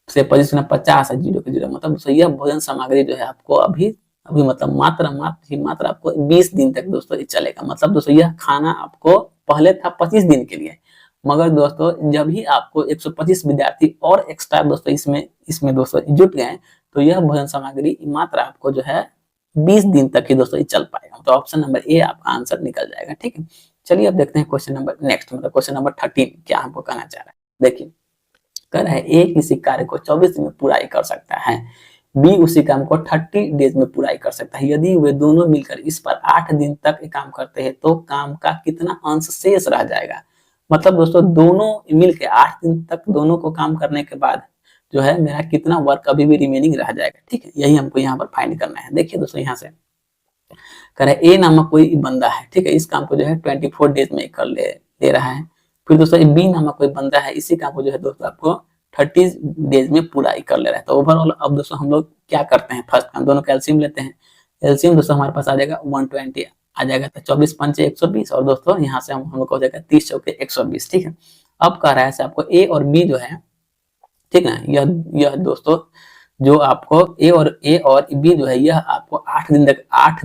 25 में 50 है, 0 के 0, मतलब दोस्तों यह भोजन सामग्री जो है आपको अभी मतलब मात्र आपको 20 दिन तक दोस्तों ये चलेगा। मतलब दोस्तों यह खाना आपको पहले था 25 दिन के लिए, मगर दोस्तों जब भी आपको 125 विद्यार्थी और एक्स्ट्रा दोस्तों इसमें दोस्तों जुट गए, तो यह भोजन सामग्री मात्र आपको जो है 20 दिन तक ही दोस्तों ये चल पाएगा। तो ऑप्शन नंबर ए आपका आंसर निकल जाएगा। ठीक है, चलिए अब देखते हैं क्वेश्चन नंबर नेक्स्ट, मतलब क्वेश्चन नंबर 13 क्या हमको कहना चाह रहा है। देखिए कह रहा है ए किसी कार्य को 24 दिन में पूरा कर सकता है, बी उसी काम को 30 डेज में पूरा कर सकता है। यदि वे दोनों मिलकर इस पर 8 दिन तक काम करते हैं, तो काम का कितना अंश शेष रह जाएगा। मतलब दोस्तों दोनों मिलकर 8 दिन तक दोनों को काम करने के बाद जो है मेरा कितना वर्क अभी भी रिमेनिंग रह जाएगा। ठीक है, यही हमको यहाँ पर फाइंड करना है। देखिए दोस्तों यहाँ से कह रहा है ए नामक कोई बंदा है, ठीक है, इस काम को जो है 24 डेज में कर ले रहा है। फिर दोस्तों बी नामक कोई बंदा है, इसी काम को जो है दोस्तों आपको 30 डेज में पूरा कर ले रहा है। तो ओवरऑल अब दोस्तों हम लोग क्या करते हैं, फर्स्ट हम दोनों का एलसीएम लेते हैं। एलसीएम दोस्तों हमारे पास आ जाएगा 120 आ जाएगा, तो 24 पंचे 120 और दोस्तों यहाँ से हम लोग हो जाएगा 30 चौके 120। ठीक है, अब कह रहा है आपको ए और बी जो है, ठीक है, यह दोस्तों जो आपको ए और बी जो है यह आपको 8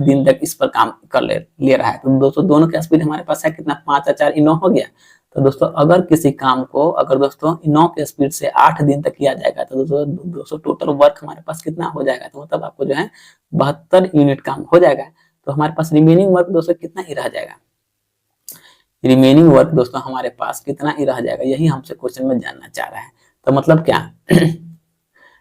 दिन तक इस पर काम कर ले रहा है। तो दोस्तों दोनों का स्पीड हमारे पास है कितना, 5 और 4 9 हो गया, तो दोस्तों अगर किसी काम को अगर दोस्तों 9 के स्पीड से 8 दिन तक किया जाएगा तो दोस्तों टोटल वर्क हमारे पास कितना हो जाएगा, तो मतलब आपको जो है 72 यूनिट काम हो जाएगा। तो हमारे पास रिमेनिंग वर्क दोस्तों कितना ही रह जाएगा, रिमेनिंग वर्क दोस्तों हमारे पास कितना ही रह जाएगा, यही हमसे क्वेश्चन में जानना चाह रहा है। तो मतलब क्या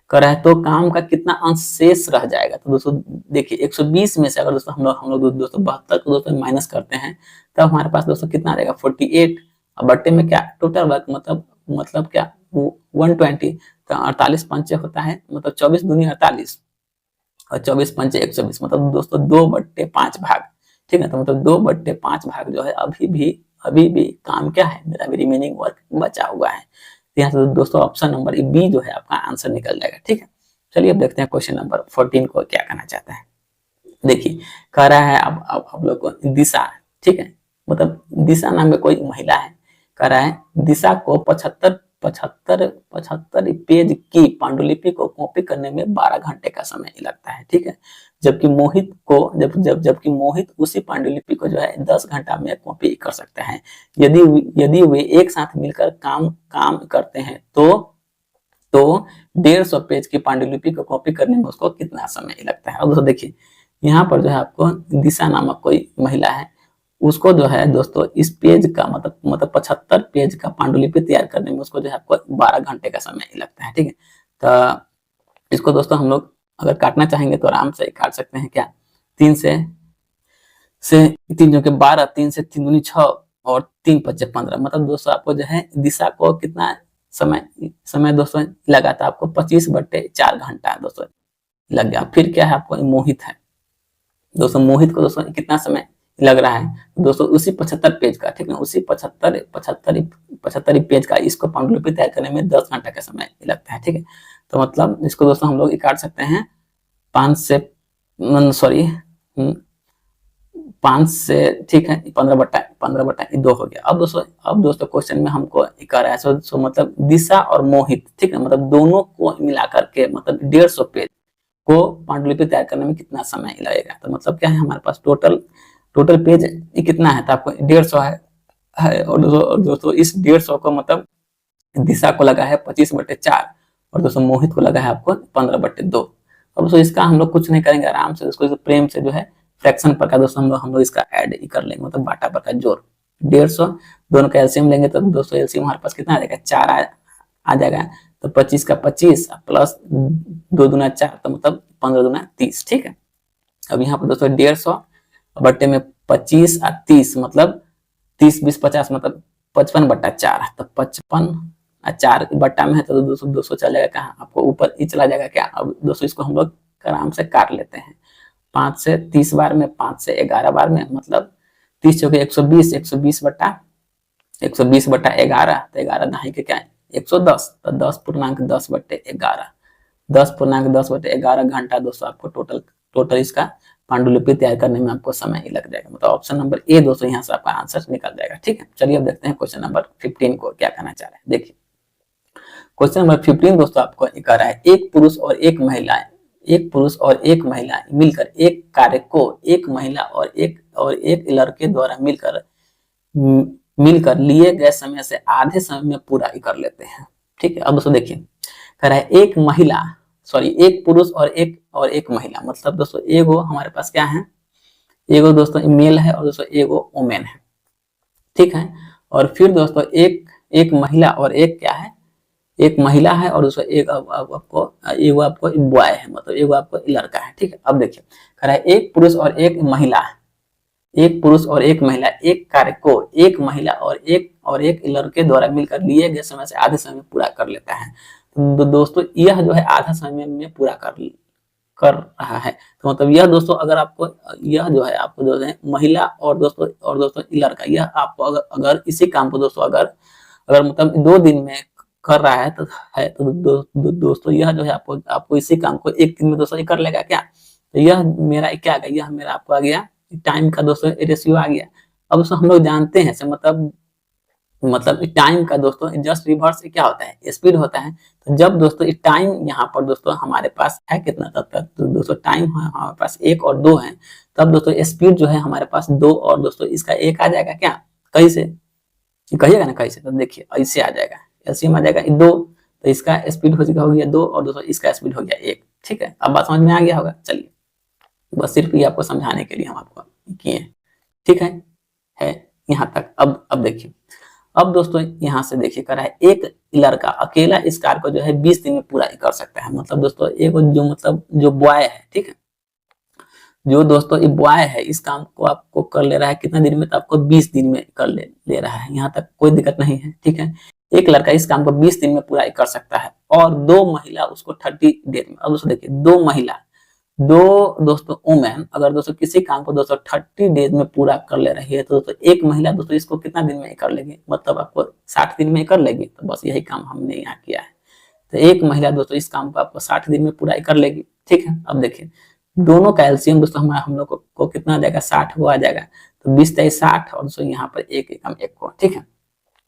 कर रहा है, तो काम का कितना अंश शेष रह जाएगा। तो दोस्तों देखिए 120 में से अगर दोस्तों हम लोग दोस्तों 72 को दोस्तों माइनस करते हैं तब हमारे पास दोस्तों कितना आ जाएगा 48, और बट्टे में क्या टोटल वर्क मतलब क्या 120, तो 48 पंचे होता है मतलब 24 दूनी 48 और 24 पंचे 120, मतलब दोस्तों 2/5 भाग। ठीक है, तो मतलब 2/5 भाग जो है अभी भी काम क्या है, मेरा भी रिमेनिंग वर्क बचा हुआ है। यहाँ से दोस्तों ऑप्शन नंबर बी जो है आपका आंसर निकल जाएगा। ठीक है, चलिए अब देखते हैं क्वेश्चन नंबर 14 को क्या कहना चाहता है। देखिए कह रहा है अब आप लोग को दिशा, ठीक है, मतलब दिशा नाम में कोई महिला है, कह रहा है दिशा को 75 पेज की पांडुलिपि को कॉपी करने में 12 घंटे का समय लगता है। ठीक है, जबकि मोहित उसी पांडुलिपि को जो है 10 घंटा में कॉपी कर सकते हैं। यदि वे एक साथ मिलकर काम करते हैं तो 150 पेज की पांडुलिपि को कॉपी करने में उसको कितना समय लगता है। अब दोस्तों देखिए यहाँ पर जो है आपको दिशा नामक कोई महिला है, उसको जो है दोस्तों इस पेज का मतलब 75 पेज का पांडुलिपि तैयार करने में उसको जो है आपको 12 घंटे का समय लगता है। ठीक है, तो इसको दोस्तों हम लोग अगर काटना चाहेंगे तो आराम से काट सकते हैं। क्या 3 से 3 जो कि 12, 3 से 3 दूनी 6 और 3 पच्चे 15, मतलब दोस्तों आपको जो है दिशा को कितना समय दोस्तों लगा था आपको 25/4 घंटा दोस्तों लग गया। फिर क्या है आपको मोहित है दोस्तों, मोहित को दोस्तों कितना समय लग रहा है दोस्तों उसी 75 पेज का, ठीक है, उसी 75 पेज का इसको पांडुलिपि तैयार करने में 10 घंटा का समय लगता है। ठीक है, तो मतलब इसको दोस्तों हम लोग काट सकते हैं 5 से ठीक है 15/2 हो गया। अब दोस्तों क्वेश्चन में हमको कह रहा है सो मतलब दिशा और मोहित, ठीक है, मतलब दोनों को मिलाकर के मतलब 150 पेज को पांडुलिपि तैयार करने में कितना समय लगेगा। तो मतलब क्या है हमारे पास टोटल पेज कितना है, तो आपको 150 है और दोस्तों इस 150 को मतलब दिशा को लगा है 25/4 और दोस्तों मोहित को लगा है आपको 15/2। अब दोस्तों इसका हम लोग कुछ नहीं करेंगे, आराम से इसको प्रेम से जो है फ्रैक्शन पर का दोस्तों हम लोग इसका ऐड कर लेंगे, मतलब बाटा पर का जोड़ 150, दोनों का एलसीएम लेंगे तो दोस्तों एलसीएम हमारे पास कितना आ जाएगा 4 आ जाएगा, तो 25 का 25 प्लस 2 दूना 4 तो मतलब 15 दूना 30। ठीक है, अब यहाँ पर दोस्तों 150 बट्टे में 25 और 30 मतलब 30 20 50 मतलब 55/4, तो 55/4 बट्टा में है तो 200 चल जाएगा कहाँ आपको ऊपर ही चला जाएगा क्या। अब दोस्तों इसको हम लोग आराम से काट लेते हैं 5 से 30 बार में, 5 से 11 बार में, मतलब 30 चौके 120, 120/11 तो 11 दहाई के क्या है 110, तो 10.10/11, 10.10/11 घंटा दोस्तों आपको टोटल इसका पांडुलिपि तैयार करने में आपको समय ही लग जाएगा, मतलब ऑप्शन नंबर ए दोस्तों यहाँ से आपका आंसर निकल जाएगा। ठीक है, चलिए अब देखते हैं क्वेश्चन नंबर 15 को क्या कहना चाह रहा है। देखिए क्वेश्चन नंबर 15 दोस्तों आपको कह रहा है एक पुरुष और एक महिला मिलकर एक कार्य को एक महिला और एक लड़के द्वारा मिलकर लिए गए समय से आधे समय में पूरा कर लेते हैं। ठीक है, अब दोस्तों देखिए कह रहा है एक पुरुष और एक महिला, मतलब दोस्तों एगो हमारे पास क्या है, एगो दोस्तों मेल है और दोस्तों एगो वुमेन है। ठीक है, और फिर दोस्तों एक महिला और एक क्या है, एक महिला है और दोस्तों एगो आपको बॉय है, मतलब एगो आपको लड़का है। ठीक है, अब देखिए कह रहा है एक पुरुष और एक महिला एक कार्य को एक महिला और एक लड़के द्वारा मिलकर लिए गए समय से आधे समय में पूरा कर लेता है। तो दोस्तों यह जो है आधा समय में पूरा कर रहा है, तो मतलब यह दोस्तों अगर आपको यह जो है आपको जो है महिला और दोस्तों लड़का, यह आपको अगर इसी काम को दोस्तों अगर मतलब 2 दिन में कर रहा है तो दोस्तों यह जो है आपको इसी काम को 1 दिन में दोस्तों कर लेगा क्या। तो यह मेरा क्या आ गया, यह मेरा आपको आ गया टाइम का दोस्तों रेशियो आ गया। अब दोस्तों हम लोग जानते हैं से मतलब टाइम का दोस्तों जस्ट रिवर्स क्या होता है, स्पीड होता है। तो जब दोस्तों टाइम यहाँ पर दोस्तों हमारे पास है कितना, तब तक तो दोस्तों टाइम हमारे पास 1 और 2 है, तब दोस्तों स्पीड जो है हमारे पास 2 और दोस्तों इसका 1 आ जाएगा क्या, कहीं से कहिएगा ना कैसे, तो देखिए ऐसे आ जाएगा, एलसीएम आ जाएगा 2, तो इसका स्पीड हो गया 2 और दोस्तों इसका स्पीड हो गया 1। ठीक है, अब बात समझ में आ गया होगा। चलिए, बस सिर्फ ये आपको समझाने के लिए हम आपको किए। ठीक है यहाँ तक। अब देखिए, अब दोस्तों यहाँ से देखिए कर रहा है, एक लड़का अकेला इस कार को जो है 20 दिन में पूरा कर सकता है। मतलब दोस्तों एक जो मतलब जो बॉय है, ठीक है, जो दोस्तों ये बॉय है इस काम को आपको कर ले रहा है कितना दिन में, तो आपको 20 दिन में कर ले रहा है। यहाँ तक कोई दिक्कत नहीं है। ठीक है, एक लड़का इस काम को 20 दिन में पूरा कर सकता है और 2 महिला उसको 30 डेज में। अब दोस्तों देखिए, 2 महिला, 2 दोस्तों वुमेन अगर दोस्तों किसी काम को दोस्तों 30 डेज में पूरा कर ले रही है, तो दोस्तों एक महिला दोस्तों इसको कितना दिन में कर लेगी, मतलब आपको 60 दिन में कर लेगी। तो बस यही काम हमने यहाँ किया है। तो एक महिला दोस्तों इस काम को आपको 60 दिन में पूरा कर लेगी। ठीक है, अब देखिए दोनों का एलसीएम दोस्तों हम लोग को कितना आ जाएगा, 60 वो आ जाएगा। तो 20 तेईस 60 और दोस्तों यहाँ पर एक एकम 1 को। ठीक है,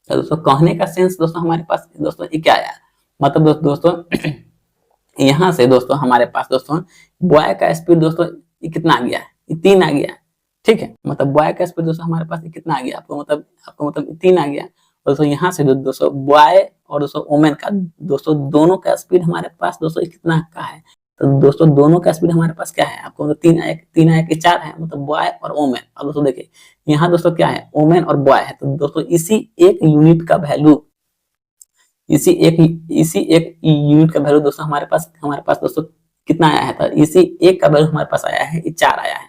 तो दोस्तों कहने का सेंस दोस्तों हमारे पास दोस्तों ये क्या आया, मतलब दोस्तों यहाँ से दोस्तों हमारे पास दोस्तों बॉय का स्पीड दोस्तों ये कितना आ गया, ये 3 आ गया। ठीक है, मतलब बॉय का स्पीड दोस्तों हमारे पास ये कितना आ गया, आपको मतलब 3 आ गया। और दोस्तों यहाँ से दोस्तों बॉय और दोस्तों वुमेन का दोस्तों दोनों का स्पीड हमारे पास दोस्तों कितना का है, तो दोस्तों दोनों का स्पीड हमारे पास क्या है, आपको मतलब 3 आया कि 4 है, मतलब बॉय और वुमेन। अब दोस्तों देखिए यहाँ दोस्तों क्या है, वुमेन और बॉय है, तो दोस्तों इसी एक यूनिट का वैल्यू, इसी एक यूनिट का वैल्यू दोस्तों हमारे पास दोस्तों कितना आया है, तो इसी एक का वैल्यू हमारे पास आया है 4 आया है।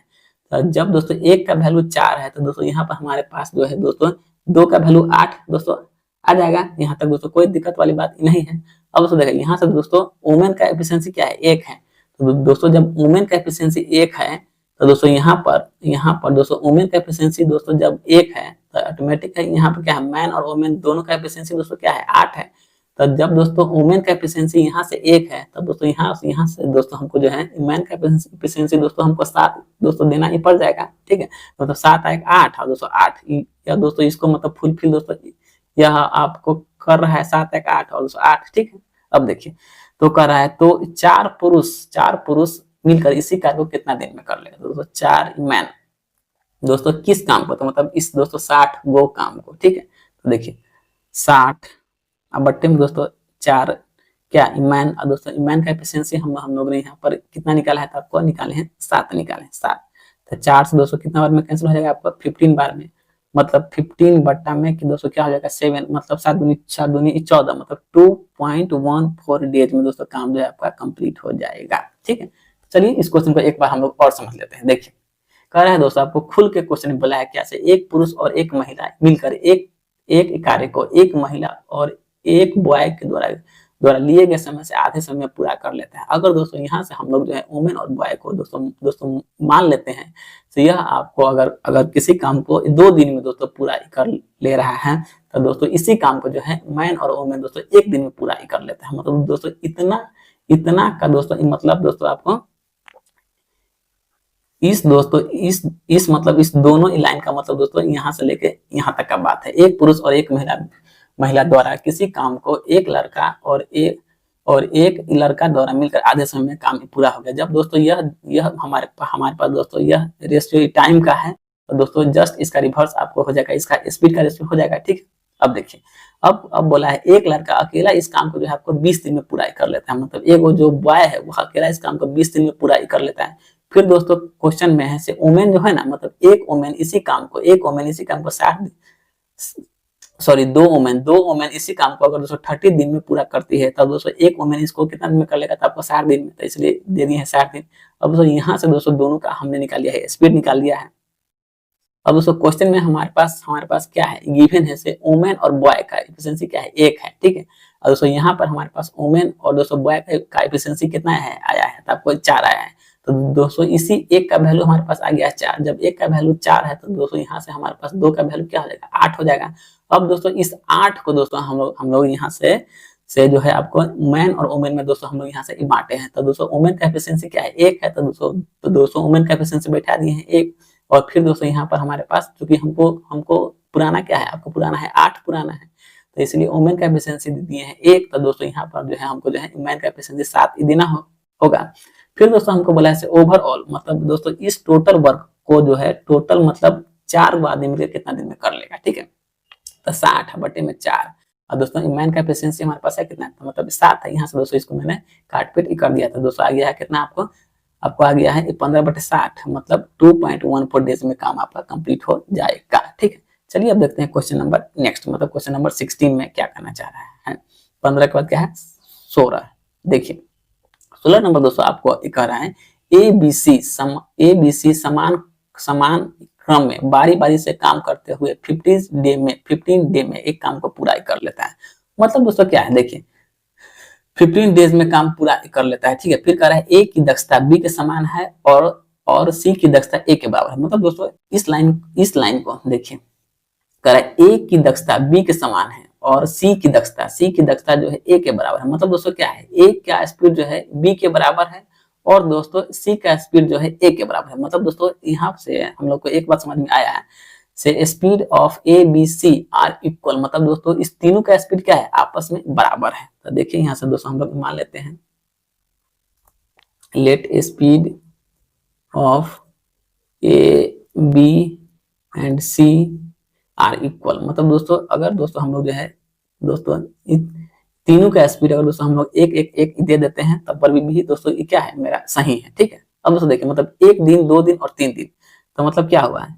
तो जब दोस्तों एक का वैल्यू 4 है, तो दोस्तों यहाँ पर हमारे पास जो है दोस्तों 2 का वैल्यू 8 दोस्तों आ जाएगा। यहाँ तक दोस्तों कोई दिक्कत वाली बात नहीं है। अब दोस्तों देखिए यहाँ से दोस्तों वुमेन का एफिशिएंसी क्या है, 1 है। तो दोस्तों जब वुमेन का एफिशिएंसी 1 है, तो दोस्तों यहाँ पर दोस्तों वुमेन का एफिशिएंसी दोस्तों जब 1 है, तो ऑटोमेटिक है यहाँ पर क्या है, मैन और वुमेन दोनों का एफिशिएंसी दोस्तों क्या है, 8 है। तो जब दोस्तों वुमेन का एफिशिएंसी यहाँ से 1 है, तब दोस्तों यहाँ से दोस्तों हमको जो है मैन का एफिशिएंसी दोस्तों हमको 7 दोस्तों देना ही पड़ जाएगा। ठीक है, मतलब 7 आएगा 8 और दोस्तों 8 या दोस्तों इसको मतलब फुलफिल दोस्तों यह आपको कर रहा है 7 आएगा 8 और दोस्तों 8। ठीक है, अब देखिए तो कर रहा है, तो 4 पुरुष मिलकर इसी कार्य को कितना दिन में कर लेगा, दोस्तों 4 मैन दोस्तों किस काम को, तो मतलब इस दोस्तों 60 गो काम को। ठीक है, तो देखिए 60 अब बट्टे में दोस्तों 4 क्या ईमान, और दोस्तों ईमान का एफिशिएंसी हम लोग ने यहाँ पर कितना निकाला है, तो आपको निकाले हैं 7 निकाले हैं 7। तो 4 से दोस्तों कितना बार में कैंसिल हो जाएगा, आपको 15 बार में, मतलब 15 बट्टा में कि दोस्तों क्या हो जाएगा 7, मतलब 7 दूनी 4 दूनी 14, मतलब 2.14 डेज में दोस्तों काम जो है आपका कंप्लीट हो जाएगा। ठीक है, चलिए इस क्वेश्चन को एक बार हम लोग और समझ लेते हैं। देखिए कह रहा है दोस्तों, आपको खुल के क्वेश्चन बोला है क्या से, एक पुरुष और एक महिला मिलकर एक कार्य को एक महिला और एक बॉय के द्वारा लिए गए समय से आधे समय में पूरा कर लेते हैं। अगर दोस्तों यहाँ से हम लोग जो है वुमेन और बॉय को दोस्तों मान लेते हैं, तो यह आपको अगर किसी काम को 2 दिन में दोस्तों पूरा कर ले रहा है, तो दोस्तों इसी काम को जो है मैन और वुमेन दोस्तों 1 दिन में पूरा कर लेते हैं। मतलब दोस्तों इतना का दोस्तों मतलब दोस्तों आपको इस दोनों लाइन का मतलब दोस्तों यहाँ से लेके यहाँ तक का बात है। एक पुरुष और एक महिला द्वारा किसी काम को एक लड़का और एक लड़का द्वारा मिलकर आधे समय में काम पूरा हो गया। जब दोस्तों यह हमारे पास दोस्तों यह रेशियो टाइम का है, तो दोस्तों जस्ट इसका रिवर्स आपको हो जाएगा, इसका स्पीड का रेशियो हो जाएगा। ठीक, अब देखिए अब बोला है एक लड़का अकेला इस काम को जो है आपको 20 दिन में पूरा कर लेता है। मतलब एक वो जो बॉय है वो अकेला इस काम को 20 दिन में पूरा कर लेता है। फिर दोस्तों क्वेश्चन में है से वुमेन जो है ना, मतलब एक वुमेन इसी काम को 60 सॉरी 2 वुमेन इसी काम को अगर दोस्तों 30 दिन में पूरा करती है, तब दोस्तों एक वुमेन इसको कितना दिन में कर लेगा, तो आपको 60 दिन में, तो इसलिए दे दिए हैं 60 दिन। अब दोस्तों यहाँ से दोस्तों दोनों का हमने निकाल लिया है, स्पीड निकाल लिया है। अब दोस्तों क्वेश्चन में हमारे पास क्या है, गिवन है से वुमेन और बॉय का एफिशिएंसी क्या है, 1 है। ठीक है, और दोस्तों यहाँ पर हमारे पास वुमेन और दोस्तों बॉय का एफिशिएंसी कितना है आया है, तो आपको 4 आया है। तो दोस्तों इसी एक का वैल्यू हमारे पास आ गया 4। जब एक का वैल्यू 4 है, तो दोस्तों यहाँ से हमारे पास 2 का वैल्यू क्या हो जाएगा, 8 हो जाएगा। अब दोस्तों इस 8 को दोस्तों हम लोग यहाँ से जो है आपको मैन और वुमेन में दोस्तों हम लोग यहाँ से बांटे हैं। तो दोस्तों वुमेन का एफिशिएंसी क्या है, 1 है, तो दोस्तों वुमेन का एफिशिएंसी बैठा दिए हैं 1। और फिर दोस्तों यहाँ पर हमारे पास चूंकि हमको पुराना क्या है, आपको पुराना है 8 पुराना है, तो इसलिए वुमेन का एफिशिएंसी दिए हैं 1। तो दोस्तों यहाँ पर जो है हमको जो है मैन का एफिशिएंसी 7 देना होगा। फिर दोस्तों हमको बोला है ओवरऑल, मतलब दोस्तों इस टोटल वर्क को जो है टोटल मतलब 4 आदमी मिलकर कितना दिन में कर लेगा। ठीक है, तो 60/4। और दोस्तों मैन का एफिशिएंसी हमारे पास है कितना, तो मतलब 7 है। यहाँ से दोस्तों इसको मैंने काट पीट कर दिया था दोस्तों, आ गया है कितना आपको, आपको आ गया है 15/60, मतलब 2.14 डेज में काम आपका कंप्लीट हो जाएगा। ठीक है, चलिए अब देखते हैं क्वेश्चन नंबर नेक्स्ट, मतलब क्वेश्चन नंबर 16 में क्या करना चाह रहा है। 15 के बाद क्या है 16। देखिए 16 नंबर दोस्तों आपको कह रहा है ABC समान क्रम में बारी बारी से काम करते हुए 15 डे में एक काम को पूरा कर लेता है। मतलब दोस्तों क्या है, देखिए 15 डेज में काम पूरा कर लेता है। ठीक है, फिर कह रहा है ए की दक्षता बी के समान है और सी की दक्षता ए के बराबर है। मतलब दोस्तों इस लाइन को देखिए, कह रहा है ए की दक्षता बी के समान है और सी की दक्षता जो है ए के बराबर है। मतलब दोस्तों क्या है, ए का स्पीड जो है बी के बराबर है और दोस्तों सी का स्पीड जो है ए के बराबर है। मतलब दोस्तों यहाँ से हम लोग को एक बात समझ में आया है, से speed of A B C are equal, मतलब दोस्तों इस तीनों का स्पीड क्या है, आपस में बराबर है। तो देखिए यहाँ से दोस्तों हम लोग मान लेते हैं, let speed of A B and C are equal. मतलब दोस्तों अगर दोस्तों हम लोग जो है दोस्तों तीनों का स्पीड अगर दोस्तों हम लोग एक एक एक दे देते हैं तब पर भी दोस्तों ये क्या है, मेरा सही है। ठीक है, अब दोस्तों देखिए मतलब 1 दिन 2 दिन और 3 दिन, तो मतलब क्या हुआ है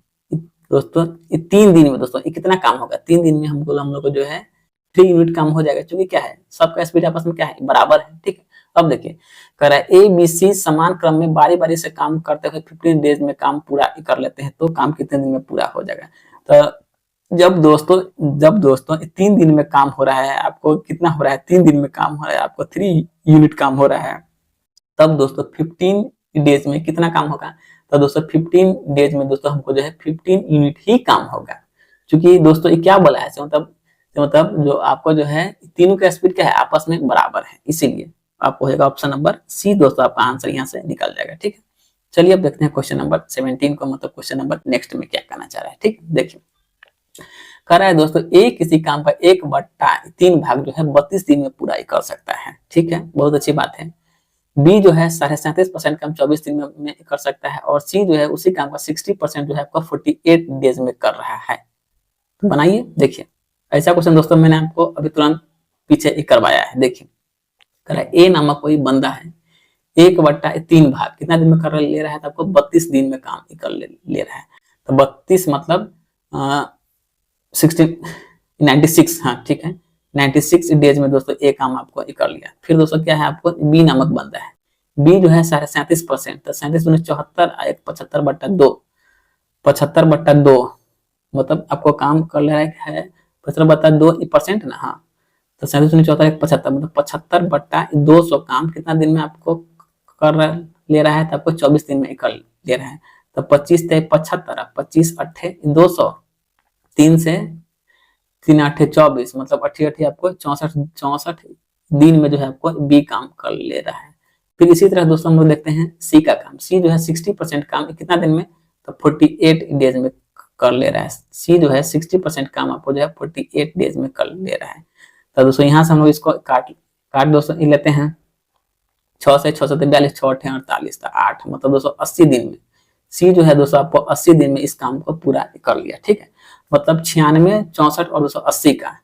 दोस्तों, 3 दिन में दोस्तों ये कितना काम होगा, 3 दिन में हम लोग को जो है 3 यूनिट काम हो जाएगा, क्योंकि क्या है सबका स्पीड आपस में क्या है, बराबर है। ठीक है, अब देखिए कह रहा है ए बी सी समान क्रम में बारी बारी से काम करते हुए 15 डेज में काम पूरा कर लेते हैं, तो काम कितने दिन में पूरा हो जाएगा। तो जब दोस्तों 3 दिन में काम हो रहा है, आपको कितना हो रहा है, 3 दिन में काम हो रहा है, आपको 3 यूनिट काम हो रहा है, तब दोस्तों 15 डेज में कितना काम होगा, तो दोस्तों 15 डेज में दोस्तों हमको जो है 15 यूनिट ही काम होगा। क्योंकि दोस्तों ये क्या बोला है, मतलब जो आपको जो है तीनों का स्पीड क्या है, आपस में बराबर है, इसीलिए आपको होगा ऑप्शन नंबर सी दोस्तों, आपका आंसर यहाँ से निकल जाएगा। ठीक है, चलिए अब देखते हैं क्वेश्चन नंबर 17 को, मतलब क्वेश्चन नंबर नेक्स्ट में क्या करना चाह रहा है। ठीक, देखिए कह रहा है दोस्तों ए किसी काम का 1/3 भाग जो है 32 दिन में पूरा कर सकता है। ठीक है, बहुत अच्छी बात है। बी जो है 37.5% काम 24 दिन में कर सकता है और सी जो है उसी काम का 60% जो है आपका 48 डेज में कर रहा है। तो बनाइए, देखिए ऐसा क्वेश्चन दोस्तों मैंने आपको अभी तुरंत पीछे ही करवाया है। देखिए कह रहा है ए नामक कोई बंदा है, 1/3 भाग कितना दिन में कर ले रहा है, तो आपको 32 दिन में काम कर ले रहा है। तो 32 मतलब 96, हाँ ठीक है, 96 डेज में दोस्तों एक काम आपको कर लिया। फिर दोस्तों क्या है, आपको बी नामक बंदा है, बी जो है 37.5%, तो 37 दूनी 74 एक 75/2, 75/2 मतलब आपको काम कर ले रहा है 75/2% ना, हाँ, तो 37 दूनी 74 एक 75 मतलब 75/200 काम कितना दिन में आपको ले रहा है, तो आपको 24 दिन में कर ले रहा है। तो 25 से 75, 25 8 200, 3 से 3 8 24 मतलब 88 आपको 64 दिन में जो है आपको बी काम कर ले रहा है। फिर इसी तरह दोस्तों हम लोग देखते हैं सी का काम, सी जो है 60% काम कितना दिन में, तो 48 डेज में कर ले रहा है। सी जो है 60% काम आपको जो है 48 डेज में कर ले रहा है। तो दोस्तों यहाँ से हम लोग इसको काट दोस्तों लेते हैं, 6 से 6 से 42, 6 8 48, 8 मतलब दोस्तों 80 दिन में सी जो है दोस्तों आपको 80 दिन में इस काम को पूरा कर लिया। ठीक है, मतलब 96, 64 और 280 का,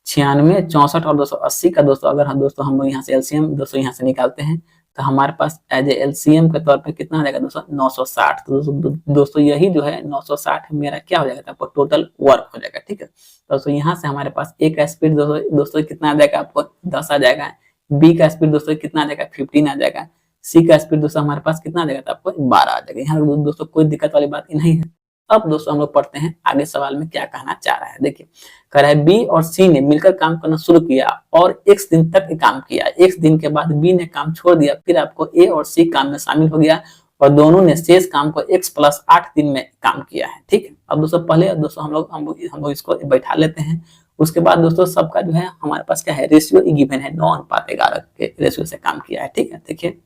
96, 64 और 280 का दोस्तों अगर हम दोस्तों हम यहाँ से एलसीएम दोस्तों यहाँ से निकालते हैं, तो हमारे पास एज ए एलसीएम के तौर पे कितना आ जाएगा दोस्तों 960। तो दोस्तों यही जो है 960 मेरा क्या हो जाएगा, आपको टोटल वर्क हो जाएगा। ठीक है, दोस्तों यहाँ से हमारे पास ए का स्पीड दोस्तों कितना आ जाएगा, आपको 10 आ जाएगा, बी का स्पीड दोस्तों कितना आ जाएगा 15 आ जाएगा, सी का स्पीड दोस्तों हमारे पास कितना आ जाएगा, तो आपको 12 आ जाएगा। यहाँ दोस्तों कोई दिक्कत वाली बात नहीं है। अब दोस्तों हम लोग पढ़ते हैं आगे सवाल में क्या कहना चाह रहा है। देखिए कह रहा है बी और सी ने मिलकर काम करना शुरू किया और x दिन तक काम किया, x दिन के बाद बी ने काम छोड़ दिया, फिर आपको ए और सी काम में शामिल हो गया और दोनों ने शेष काम को x + 8 दिन में काम किया है। ठीक है, अब दोस्तों पहले दोस्तों हम लोग इसको बैठा लेते हैं, उसके बाद दोस्तों सबका जो है हमारे पास क्या है, रेशियो गिवन है 9:11 के रेशियो से काम किया है। ठीक है, देखिए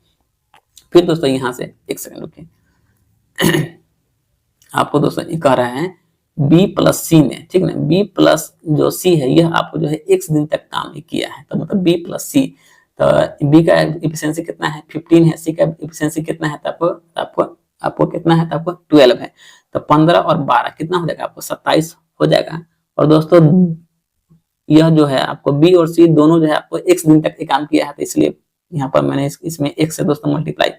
फिर दोस्तों यहाँ से एक सेकंड रुकिए, आपको दोस्तों ये कह रहा है बी प्लस सी ने, ठीक है, बी प्लस जो सी है यह आपको जो है x दिन तक काम किया है, तो मतलब बी प्लस सी, तो बी का एफिशिएंसी कितना है 15 है, सी का एफिशिएंसी कितना है, तो आपको कितना है, तो आपको 12 है, तो 15 और 12 कितना हो जाएगा, आपको 27 हो जाएगा। और दोस्तों यह जो है आपको बी और सी दोनों जो है आपको x दिन तक ये काम किया है, तो इसलिए यहाँ पर मैंने इसमें x से दोस्तों मल्टीप्लाई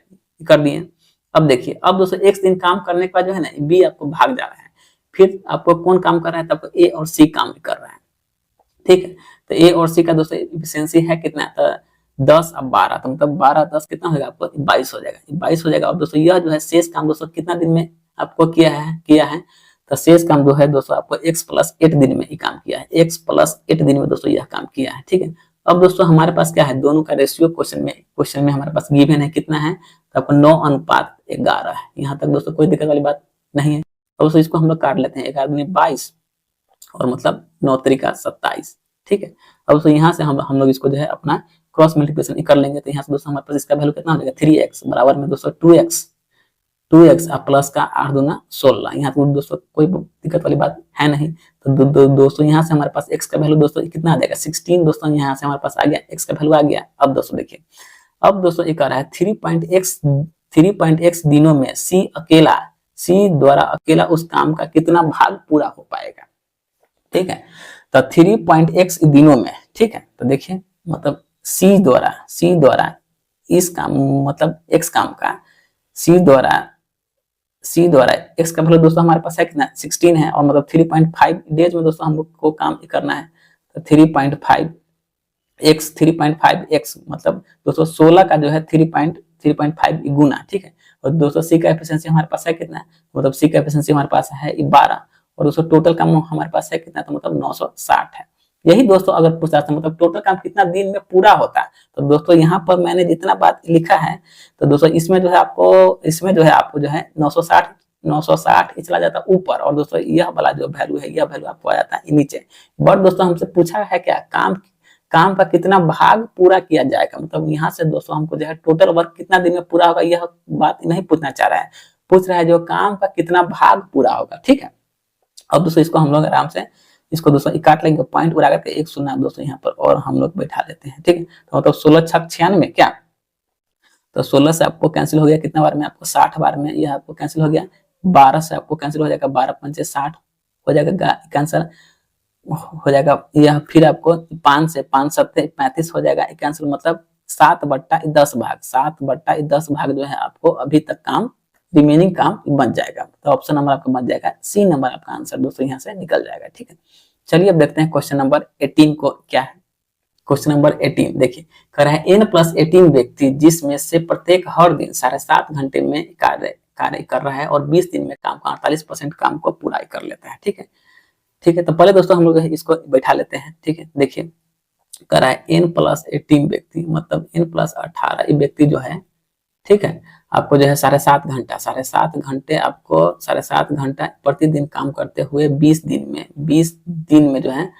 कर दिए। अब देखिए, अब दोस्तों x दिन काम करने के बाद जो है ना बी आपको भाग जा रहा है, फिर आपको कौन काम कर रहा है, तो आपको ए और सी काम कर रहा है, ठीक है। तो ए और सी का दोस्तों इफिशियंसी है कितना, तो 10 अब 12, तो मतलब 12 10 कितना होगा आपको 22 हो जाएगा, 22 हो जाएगा। अब दोस्तों यह जो है शेष काम दोस्तों कितना दिन में आपको किया है, तो शेष काम जो है दोस्तों आपको x+8 दिन में ही काम किया है, x+8 दिन में दोस्तों यह काम किया है, ठीक है। अब दोस्तों हमारे पास क्या है, दोनों का रेशियो क्वेश्चन में हमारे पास गिवन है कितना है, तो आपको 9:11 है। यहाँ तक दोस्तों कोई दिक्कत वाली बात नहीं है। अब दोस्तों इसको हम लोग काट लेते हैं, 11 दूनी 22 और मतलब 9 त्रिका 27, ठीक है। अब दोस्तों यहाँ से हम लोग इसको जो है अपना क्रॉस मल्टीप्लिकेशन कर लेंगे, तो यहाँ से दोस्तों हमारे पास इसका वैल्यू कितना हो जाएगा 3x बराबर में दोस्तों 2x अब प्लस का 8 दूना 16। यहाँ तो दोस्तों कोई दिक्कत वाली बात है नहीं। तो दोस्तों यहाँ से हमारे पास x का वैल्यू दोस्तों कितना आ जाएगा 16। दोस्तों यहाँ से हमारे पास आ गया x का वैल्यू आ गया। अब दोस्तों देखिए, अब दोस्तों ये कह रहा है 3.x दिनों में C द्वारा अकेला उस काम का कितना भाग पूरा हो पाएगा, ठीक है। तो 3.x दिनों में, ठीक है। तो देखिए मतलब C द्वारा इस काम मतलब x काम का C द्वारा x का वैल्यू दोस्तों हमारे पास है कितना 16 है, और मतलब 3.5 डेज में दोस्तों हम लोग को काम करना है। तो 3.5x मतलब दोस्तों 16 का जो है 3.5 गुना, ठीक है। और दोस्तों सी का एफिशिएंसी हमारे पास है कितना, मतलब सी का एफिशिएंसी हमारे पास है 12, और दोस्तों टोटल काम हमारे पास है कितना, तो मतलब 960 है। यही दोस्तों अगर पूछा था मतलब टोटल काम कितना दिन में पूरा होता है, तो दोस्तों यहाँ पर मैंने जितना बात लिखा है, तो दोस्तों इसमें जो है आपको जो है 960 चला जाता है ऊपर, और दोस्तों यह वाला जो वैल्यू है यह वैल्यू आपको आ जाता है नीचे। बट दोस्तों हमसे पूछा है क्या, काम का कितना भाग पूरा किया जाएगा, मतलब यहाँ से दोस्तों हमको जो है टोटल वर्क कितना दिन में पूरा होगा यह बात नहीं पूछना चाह रहा है, पूछ रहा है जो काम का कितना भाग पूरा होगा, ठीक है। अब दोस्तों इसको हम लोग आराम से इसको दोस्तों काट लेंगे, पॉइंट उड़ा करके 1 शून्य दोस्तों यहाँ पर और हम लोग बैठा देते हैं, ठीक है। तो मतलब 16 छक 96 क्या, तो 16 से आपको कैंसिल हो गया कितना बार में, आपको 60 बार में यह आपको कैंसिल हो गया। 12 से आपको कैंसिल हो जाएगा, 12 पंचे 60 हो जाएगा कैंसिल हो जाएगा यह। फिर आपको 5 से 5 सत्ते 35 हो जाएगा कैंसिल, मतलब 7/10 भाग, 7/10 भाग जो है आपको अभी तक काम रिमेनिंग काम बन जाएगा। तो ऑप्शन नंबर आपका बन जाएगा सी नंबर आपका आंसर दोस्तों यहाँ से निकल जाएगा, ठीक है। चलिए अब देखते हैं क्वेश्चन नंबर 18 को क्या है। क्वेश्चन नंबर 18 देखिए, कह रहा है n+18 व्यक्ति जिसमें से प्रत्येक हर दिन 7.5 घंटे में कार्य कर रहा है और 20 दिन में काम का 48% काम को पूरा कर लेता है, ठीक है। ठीक है, तो पहले दोस्तों हम लोग इसको बैठा लेते हैं, ठीक है। देखिए कह रहा है n+18 व्यक्ति मतलब n+18 व्यक्ति जो है, ठीक है, आपको जो है 7.5 घंटे आपको 7.5 घंटा प्रतिदिन काम करते हुए 20 दिन में जो है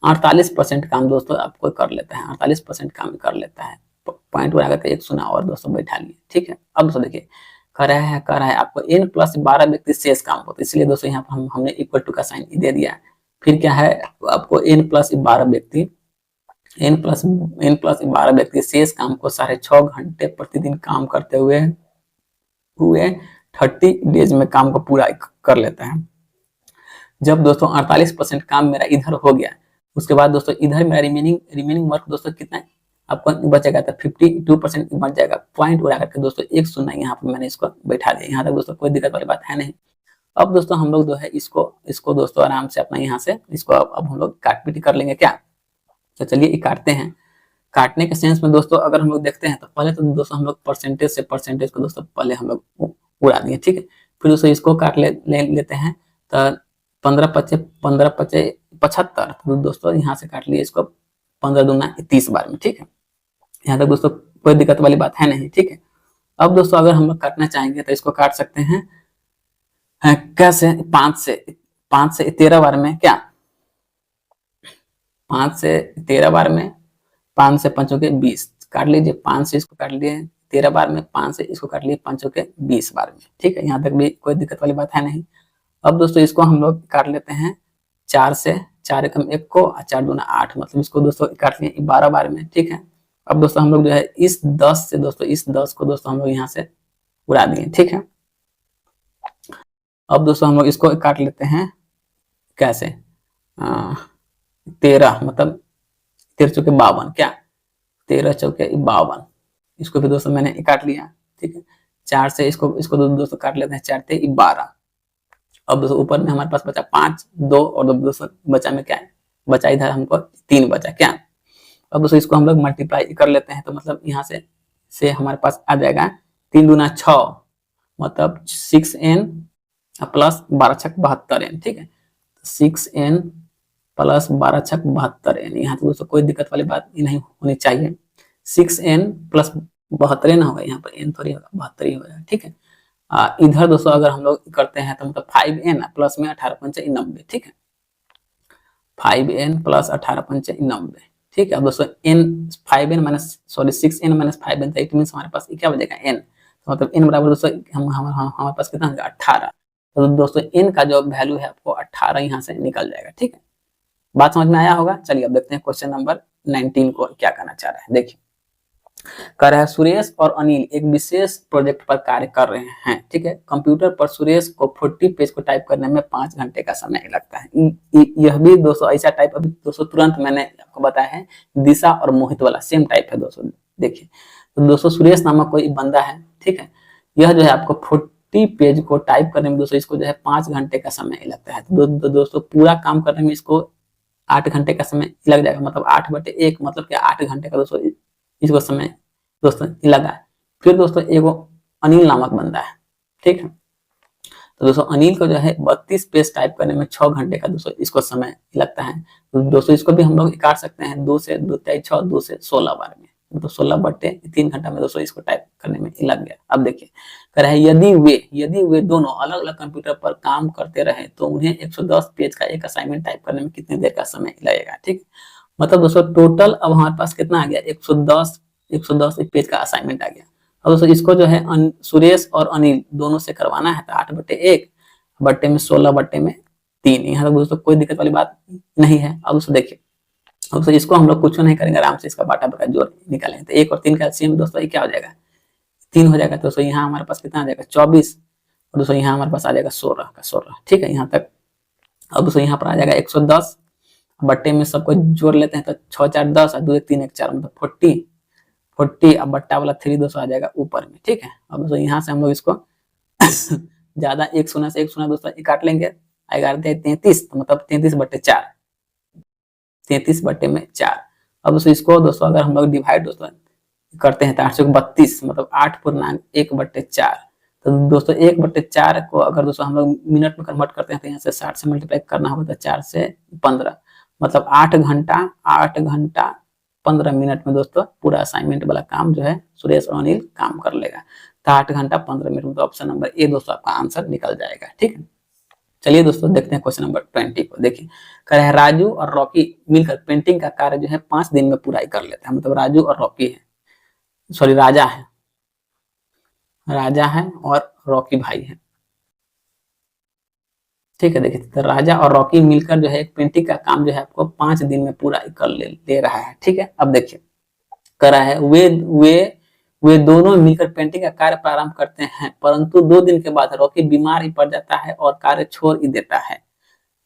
48% काम दोस्तों आपको कर लेता है, 48% काम कर लेता है। पॉइंट बना करके 1 शून्य और दोस्तों बैठा लिए, ठीक है। अब दोस्तों देखिए कह रहा है आपको n+12 व्यक्ति शेष काम होता है, इसलिए दोस्तों यहाँ पर हमने इक्वल टू का साइन दे दिया। फिर क्या है आपको n+12 व्यक्ति शेष काम को 6.5 घंटे प्रतिदिन काम करते हुए 30 डेज में काम को पूरा कर लेता है। जब दोस्तों 48% काम मेरा इधर हो गया, उसके बाद दोस्तों इधर मेरा रिमेनिंग वर्क दोस्तों कितना आपको बचेगा, तो 52% बन जाएगा। पॉइंट उड़ा करके दोस्तों 1 शून्य यहाँ पर मैंने इसको बैठा दिया। यहाँ तक दोस्तों कोई दिक्कत वाली बात है नहीं। अब दोस्तों हम लोग जो है इसको दोस्तों आराम से अपना यहाँ से इसको अब हम लोग काट पीट कर लेंगे क्या। तो चलिए काटते हैं। काटने के सेंस में दोस्तों अगर हम लोग देखते हैं तो पहले तो दोस्तों हम लोग परसेंटेज को दोस्तों पहले हम लोग उड़ा दिए, ठीक है। फिर दोस्तों इसको काट लेते हैं, तो 15 75 तो दोस्तों यहाँ से काट लिए इसको 15 दूना 30 बार में, ठीक है। यहाँ तक दोस्तों कोई दिक्कत वाली बात है नहीं, ठीक है। अब दोस्तों अगर हम लोग काटना चाहेंगे तो इसको काट सकते हैं कैसे, 5 से 13 बार में क्या, 5 से 13 बार में 5 से 5 के 20 काट लीजिए, 5 से इसको काट लिए 13 बार में, 5 से इसको काट लिए 5 के 20 बार में, ठीक है। यहाँ तक भी कोई दिक्कत वाली बात है नहीं। अब दोस्तों इसको हम लोग काट लेते हैं 4 से 4 एकम 1 को 4 दूना 8 मतलब इसको दोस्तों काट लिए 12 बार में, ठीक है। अब दोस्तों हम लोग जो है इस 10 को दोस्तों हम लोग यहाँ से उड़ा दिए, ठीक है। अब दोस्तों हम लोग इसको काट लेते हैं कैसे, 13 मतलब 13 चौके 52, क्या 13 चौके 52, इसको भी दोस्तों मैंने काट लिया। ठीक है, 4 से इसको इसको दोस्तों काट लेते हैं, 4 × 12। अब दोस्तों ऊपर में हमारे पास बचा 5, 2 और दोस्तों बचा में क्या है, बचा इधर हमको 3 बचा, क्या। अब दोस्तों इसको हम लोग मल्टीप्लाई कर लेते हैं, तो मतलब यहाँ से हमारे पास आ जाएगा 3 दूना 6, मतलब 6n प्लस 12 छक 72n। ठीक है, 6n प्लस 12 छक 72n। यहाँ तो दोस्तों कोई दिक्कत वाली बात नहीं होनी चाहिए। 6n प्लस 72n होगा, यहाँ पर n थोड़ी होगा, 72 ही होगा। ठीक है, इधर दोस्तों अगर हम लोग करते हैं तो मतलब 5n प्लस में 18 × 5 = 90। ठीक है, 5n प्लस 18 × 5 = 90। ठीक है, अब दोस्तों n 5n minus 6n minus 5n, तो इट मीन्स हमारे पास क्या बचेगा n, तो मतलब n बराबर दोस्तों हमारे पास कितना होगा 18। तो दोस्तों n का जो वैल्यू है आपको 18 यहाँ से निकल जाएगा। ठीक है, बात समझ में आया होगा। चलिए अब देखते हैं क्वेश्चन नंबर 19 को क्या करना चाह रहा है। देखिए, कह रहा है सुरेश और अनिल एक विशेष प्रोजेक्ट पर कार्य कर रहे हैं। ठीक है, कंप्यूटर पर सुरेश को 40 पेज को टाइप करने में 5 घंटे का समय लगता है। यह भी दोस्तों ऐसा टाइप अभी दोस्तों तुरंत मैंने आपको बताया है, दिशा और मोहित वाला सेम टाइप है दोस्तों। देखिए, तो दोस्तों सुरेश नामक कोई बंदा है। ठीक है, यह जो है आपको 40 पेज को टाइप करने में दोस्तों इसको जो है 5 घंटे का समय लगता है। तो दोस्तों पूरा काम करने में इसको 8 घंटे का समय लग जाएगा, मतलब 8/1 मतलब क्या 8 घंटे का दोस्तों इसको समय दोस्तों लगा। फिर दोस्तों एगो अनिल नामक बंदा है। ठीक है, तो दोस्तों अनिल को जो है 32 पेज टाइप करने में 6 घंटे का दोस्तों इसको समय लगता है। तो दोस्तों इसको भी हम लोग काट सकते हैं, 2 से 2 × 6, 2 से 16 बार में, तो 16/3 घंटा में दोस्तों इसको टाइप करने में लग गया। अब देखिए, कह रहा है यदि वे दोनों अलग अलग कंप्यूटर पर काम करते रहे तो उन्हें 110 पेज का एक असाइनमेंट टाइप करने में कितनी देर का समय लगेगा। ठीक, मतलब दोस्तों टोटल अब हमारे पास कितना आ गया, 110 पेज का असाइनमेंट आ गया। अब दोस्तों इसको जो है सुरेश और अनिल दोनों से करवाना है, तो 8/1 बट्टे में 16/3। यहाँ तक दोस्तों कोई दिक्कत वाली बात नहीं है। अब दोस्तों देखिए, अब दोस्तों इसको हम लोग कुछ नहीं करेंगे, आराम से इसका बाटा बटा जोड़ निकालेंगे। तो 1 और 3 का एलसीएम दोस्तों ये क्या हो जाएगा, 3 हो जाएगा। तो दोस्तों यहाँ हमारे पास कितना आ जाएगा 24, और दोस्तों यहाँ हमारे पास आ जाएगा 16 का 16। ठीक है, यहाँ तक। अब दोस्तों यहाँ पर आ जाएगा 110 बट्टे में सबको जोड़ लेते हैं, तो 6 × 4 = 10 और 2 × 3 = 4 मतलब 40। अब बट्टा वाला 3 दोस्तों आ जाएगा ऊपर में। ठीक है, अब दोस्तों यहाँ से हम लोग इसको ज्यादा 1 शून्य से 1 शून्य दोस्तों काट लेंगे, आएगा 33, तो मतलब 33/4, 33/4। अब दोस्तों इसको दोस्तों अगर हम लोग डिवाइड दोस्तों करते हैं तो 832 मतलब 8×1/4। तो दोस्तों 1/4 को अगर दोस्तों हम लोग मिनट में कन्वर्ट करते हैं तो यहाँ से 60 से मल्टीप्लाई करना होगा, तो 4 से 15 मतलब 8 घंटा 15 मिनट में दोस्तों पूरा असाइनमेंट वाला काम जो है सुरेश और अनिल काम कर लेगा। तो 8 घंटा 15 मिनट में, तो ऑप्शन नंबर ए दोस्तों आपका आंसर निकल जाएगा। ठीक है, चलिए दोस्तों देखते हैं क्वेश्चन नंबर 20 को। देखिए, कह रहे हैं राजू और रॉकी मिलकर पेंटिंग का कार्य जो है 5 दिन में पूरा कर लेते हैं। मतलब राजू और रॉकी है, सॉरी राजा है और रॉकी भाई है। ठीक है, देखिए तो राजा और रॉकी मिलकर जो है एक पेंटिंग का काम जो है आपको 5 दिन में पूरा कर ले रहा है। ठीक है, अब देखिए कर रहा है वे दोनों मिलकर पेंटिंग का कार्य प्रारंभ करते हैं, परंतु 2 दिन के बाद रॉकी बीमार ही पड़ जाता है और कार्य छोड़ ही देता है।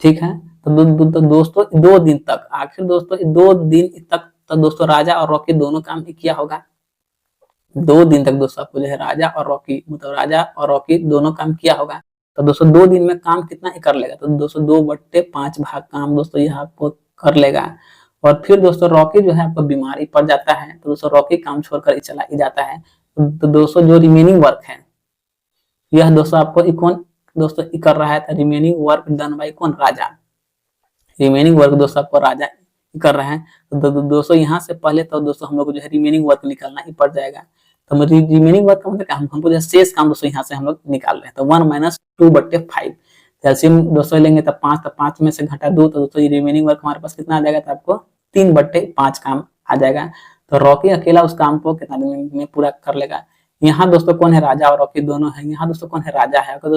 ठीक है, तो दोस्तों 2 दिन तक, आखिर दोस्तों 2 दिन तक तो दोस्तों राजा और रॉकी दोनों काम ही किया होगा। 2 दिन तक दोस्तों आपको जो है राजा और रॉकी दोनों काम किया होगा। तो दोस्तों 2 दिन में काम कितना कर लेगा, तो दोस्तों 2/5 भाग काम दोस्तों यह आपको कर लेगा। और फिर दोस्तों रॉकी जो है आपको बीमारी पड़ जाता है, तो दोस्तों रॉकी काम छोड़कर चला ही जाता है। तो दोस्तों जो रिमेनिंग वर्क है यह दोस्तों आपको कौन दोस्तों कर रहा है, तो रिमेनिंग वर्क डन बाय कौन, राजा। रिमेनिंग वर्क दोस्तों आपको राजा कर रहे हैं। तो दोस्तों यहाँ से पहले तो दोस्तों हम लोग को जो है रिमेनिंग वर्क निकालना ही पड़ जाएगा। तो रिमेनिंग वर्क का मतलब क्या, हमको जो शेष काम दोस्तों यहाँ से हम लोग निकाल रहे हैं। तो 1 - 2/5 एलसीएम दोस्तों लेंगे तो 5, तो 5 में से घटा 2, तो दोस्तों ये रिमेनिंग वर्क हमारे पास कितना आ जाएगा, तो आपको 3/5 काम आ जाएगा। तो रॉकी अकेला उस काम को कितना दिन में पूरा कर लेगा। यहाँ दोस्तों कौन है, राजा और रॉकी दोनों है। यहाँ दोस्तों कौन है, राजा है। अगर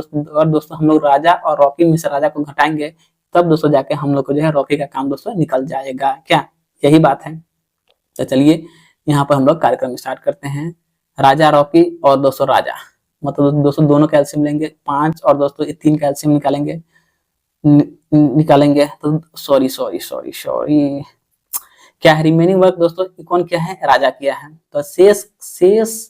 दोस्तों हम लोग राजा और रॉकी में से राजा को घटाएंगे तब दोस्तों जाके हम लोग को जो है रॉकी का काम दोस्तों निकल जाएगा। क्या यही बात है। तो चलिए यहाँ पर हम लोग कार्यक्रम स्टार्ट करते हैं। राजा रॉकी और दोस्तों राजा, मतलब दोस्तों दोनों कैल्शियम लेंगे 5 और दोस्तों 3 कैल्शियम निकालेंगे। निकालेंगे तो सॉरी सॉरी सॉरी सॉरी, क्या है रिमेनिंग वर्क दोस्तों, कौन किया है, राजा किया है। तो शेष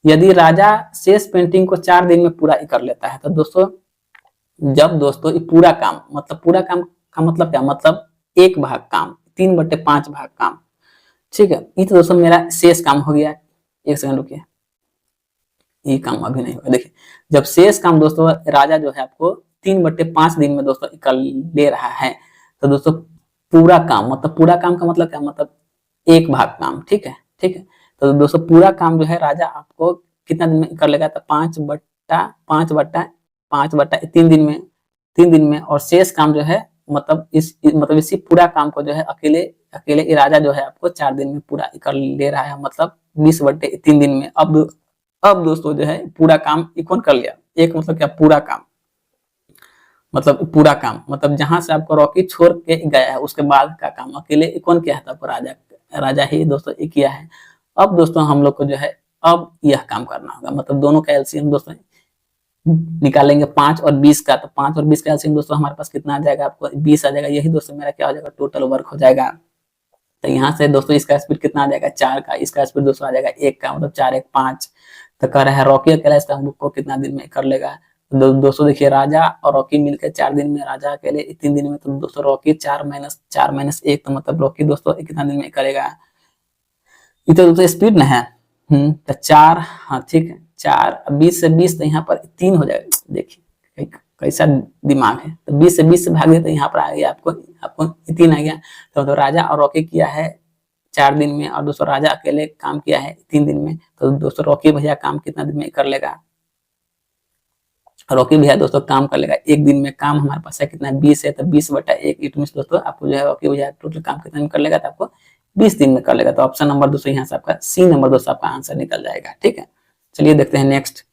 यदि राजा शेष पेंटिंग को 4 दिन में पूरा कर लेता है, तो दोस्तों जब दोस्तों पूरा काम मतलब पूरा काम का मतलब क्या, मतलब 1 भाग काम, 3/5 भाग काम, ठीक है। ये तो दोस्तों मेरा शेष काम हो गया। 1 सेकंड रुकिए, ये काम अभी नहीं होगा। देखिए जब शेष काम दोस्तों राजा जो है आपको 3/5 दिन में दोस्तों कर ले रहा है, तो दोस्तों पूरा काम मतलब पूरा काम का मतलब क्या, मतलब 1 भाग काम, ठीक है, ठीक है। तो दोस्तों पूरा काम जो है राजा आपको कितना दिन में कर लेगा, तो 5/3 दिन में, 3 दिन में। और शेष काम जो है मतलब इसी पूरा काम को जो है अकेले ये राजा जो है आपको 4 दिन में पूरा कर ले रहा है, मतलब 20/3 दिन में। अब दोस्तों जो है पूरा काम कौन कर लिया, एक मतलब क्या, पूरा काम मतलब पूरा काम मतलब जहां से आपको रॉकी छोड़ के गया है उसके बाद का काम अकेले कौन किया था, राजा, राजा ही दोस्तों ये किया है। अब दोस्तों हम लोग को जो है अब यह काम करना होगा, मतलब दोनों का एलसीएम दोस्तों निकालेंगे 5 और 20 का। तो 5 और 20 का एलसीएम दोस्तों हमारे पास कितना आ जाएगा, आपको 20 आ जाएगा। यही दोस्तों मेरा क्या हो जाएगा, टोटल वर्क हो जाएगा। तो यहाँ से दोस्तों इसका स्पीड कितना आ जाएगा, 4 का, इसका स्पीड दोस्तों आ जाएगा 1 का, मतलब 4 1 5। तो कह रहा है रॉकी अकेला इसका को कितना दिन में कर लेगा। दोस्तों देखिए राजा और रॉकी मिलकर 4 दिन में, राजा अकेले 3 दिन में। तो दोस्तों रॉकी 4 - 1, तो मतलब रॉकी दोस्तों कितना दिन में करेगा, ये तो दोस्तों स्पीड ना है। तो 4, हाँ ठीक है, 4 20 से 20 तो यहाँ पर 3 हो जाएगा। देखिए कैसा दिमाग है। तो 20 से 20 से भाग दे तो यहाँ पर आ गया आपको 3 आ गया। तो राजा और रॉकी किया है 4 दिन में, और दोस्तों राजा अकेले काम किया है 3 दिन में। तो दोस्तों रॉकी भैया काम कितना दिन में कर लेगा, रॉकी भैया दोस्तों काम कर लेगा 1 दिन में। काम हमारे पास है कितना, 20 है, तो 20/1 इट मींस दोस्तों आपको जो है रॉकी भैया टोटल काम कितना में कर लेगा, तो आपको 20 दिन में कर लेगा। तो ऑप्शन नंबर दोस्तों यहाँ से आपका सी नंबर दोस्तों आपका आंसर निकल जाएगा, ठीक है। चलिए देखते हैं नेक्स्ट,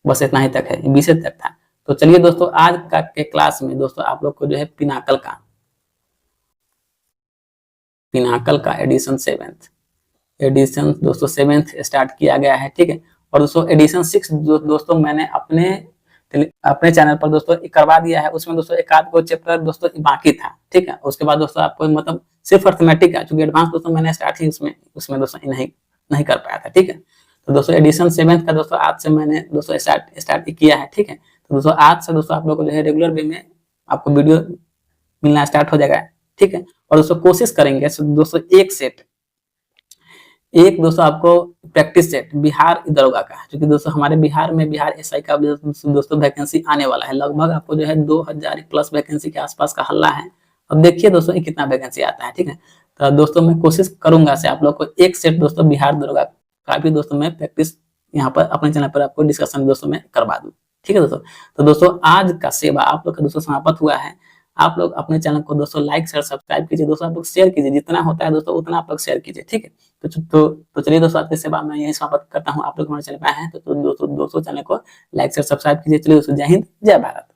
बस इतना ही तक है, 20 तक था। तो चलिए दोस्तों आज का के क्लास में दोस्तों आप लोग को जो है पिनाकल का एडिशन 7th एडिशन दोस्तों 7th स्टार्ट किया गया है, ठीक है। और दोस्तों एडिशन 6 दोस्तों मैंने अपने चैनल पर दोस्तों करवा दिया है। उसमें दोस्तों एक आध को चैप्टर दोस्तों बाकी था, ठीक है। उसके बाद दोस्तों आपको मतलब सिर्फ अर्थमेटिक है, क्योंकि एडवांस दोस्तों मैंने स्टार्ट ही उसमें दोस्तों नहीं कर पाया था, ठीक है। तो दोस्तों एडिशन 7th का दोस्तों आज से मैंने दोस्तों स्टार्ट किया है, ठीक है। तो दोस्तों आज से दोस्तों आप लोग को जो है रेगुलर वे में आपको वीडियो मिलना स्टार्ट हो जाएगा, ठीक है। और दोस्तों कोशिश करेंगे दोस्तों एक दोस्तों आपको प्रैक्टिस सेट बिहार दरोगा का, क्योंकि दोस्तों हमारे बिहार में बिहार एसआई का दोस्तों वैकेंसी आने वाला है। लगभग आपको जो है 2000 प्लस वैकेंसी के आसपास का हल्ला है। अब देखिए दोस्तों ये कितना वैकेंसी आता है, ठीक है। तो दोस्तों मैं कोशिश करूंगा से आप लोग को एक सेट दोस्तों बिहार दरोगा का भी दोस्तों मैं प्रैक्टिस यहाँ पर अपने चैनल पर आपको डिस्कशन दोस्तों में करवा दूं, ठीक है दोस्तों। तो दोस्तों आज का सेवा आप लोग का दोस्तों समाप्त हुआ है। आप लोग अपने चैनल को दोस्तों लाइक शेयर सब्सक्राइब कीजिए दोस्तों, आप लोग शेयर कीजिए, जितना होता है दोस्तों उतना आप लोग शेयर कीजिए, ठीक है। तो चलिए दोस्तों आज की सेवा मैं यही समाप्त करता हूँ। आप लोग हमारे चैनल पर आए हैं तो दोस्तों चैनल को लाइक शेयर सब्सक्राइब कीजिए। चलिए दोस्तों जय हिंद जय भारत।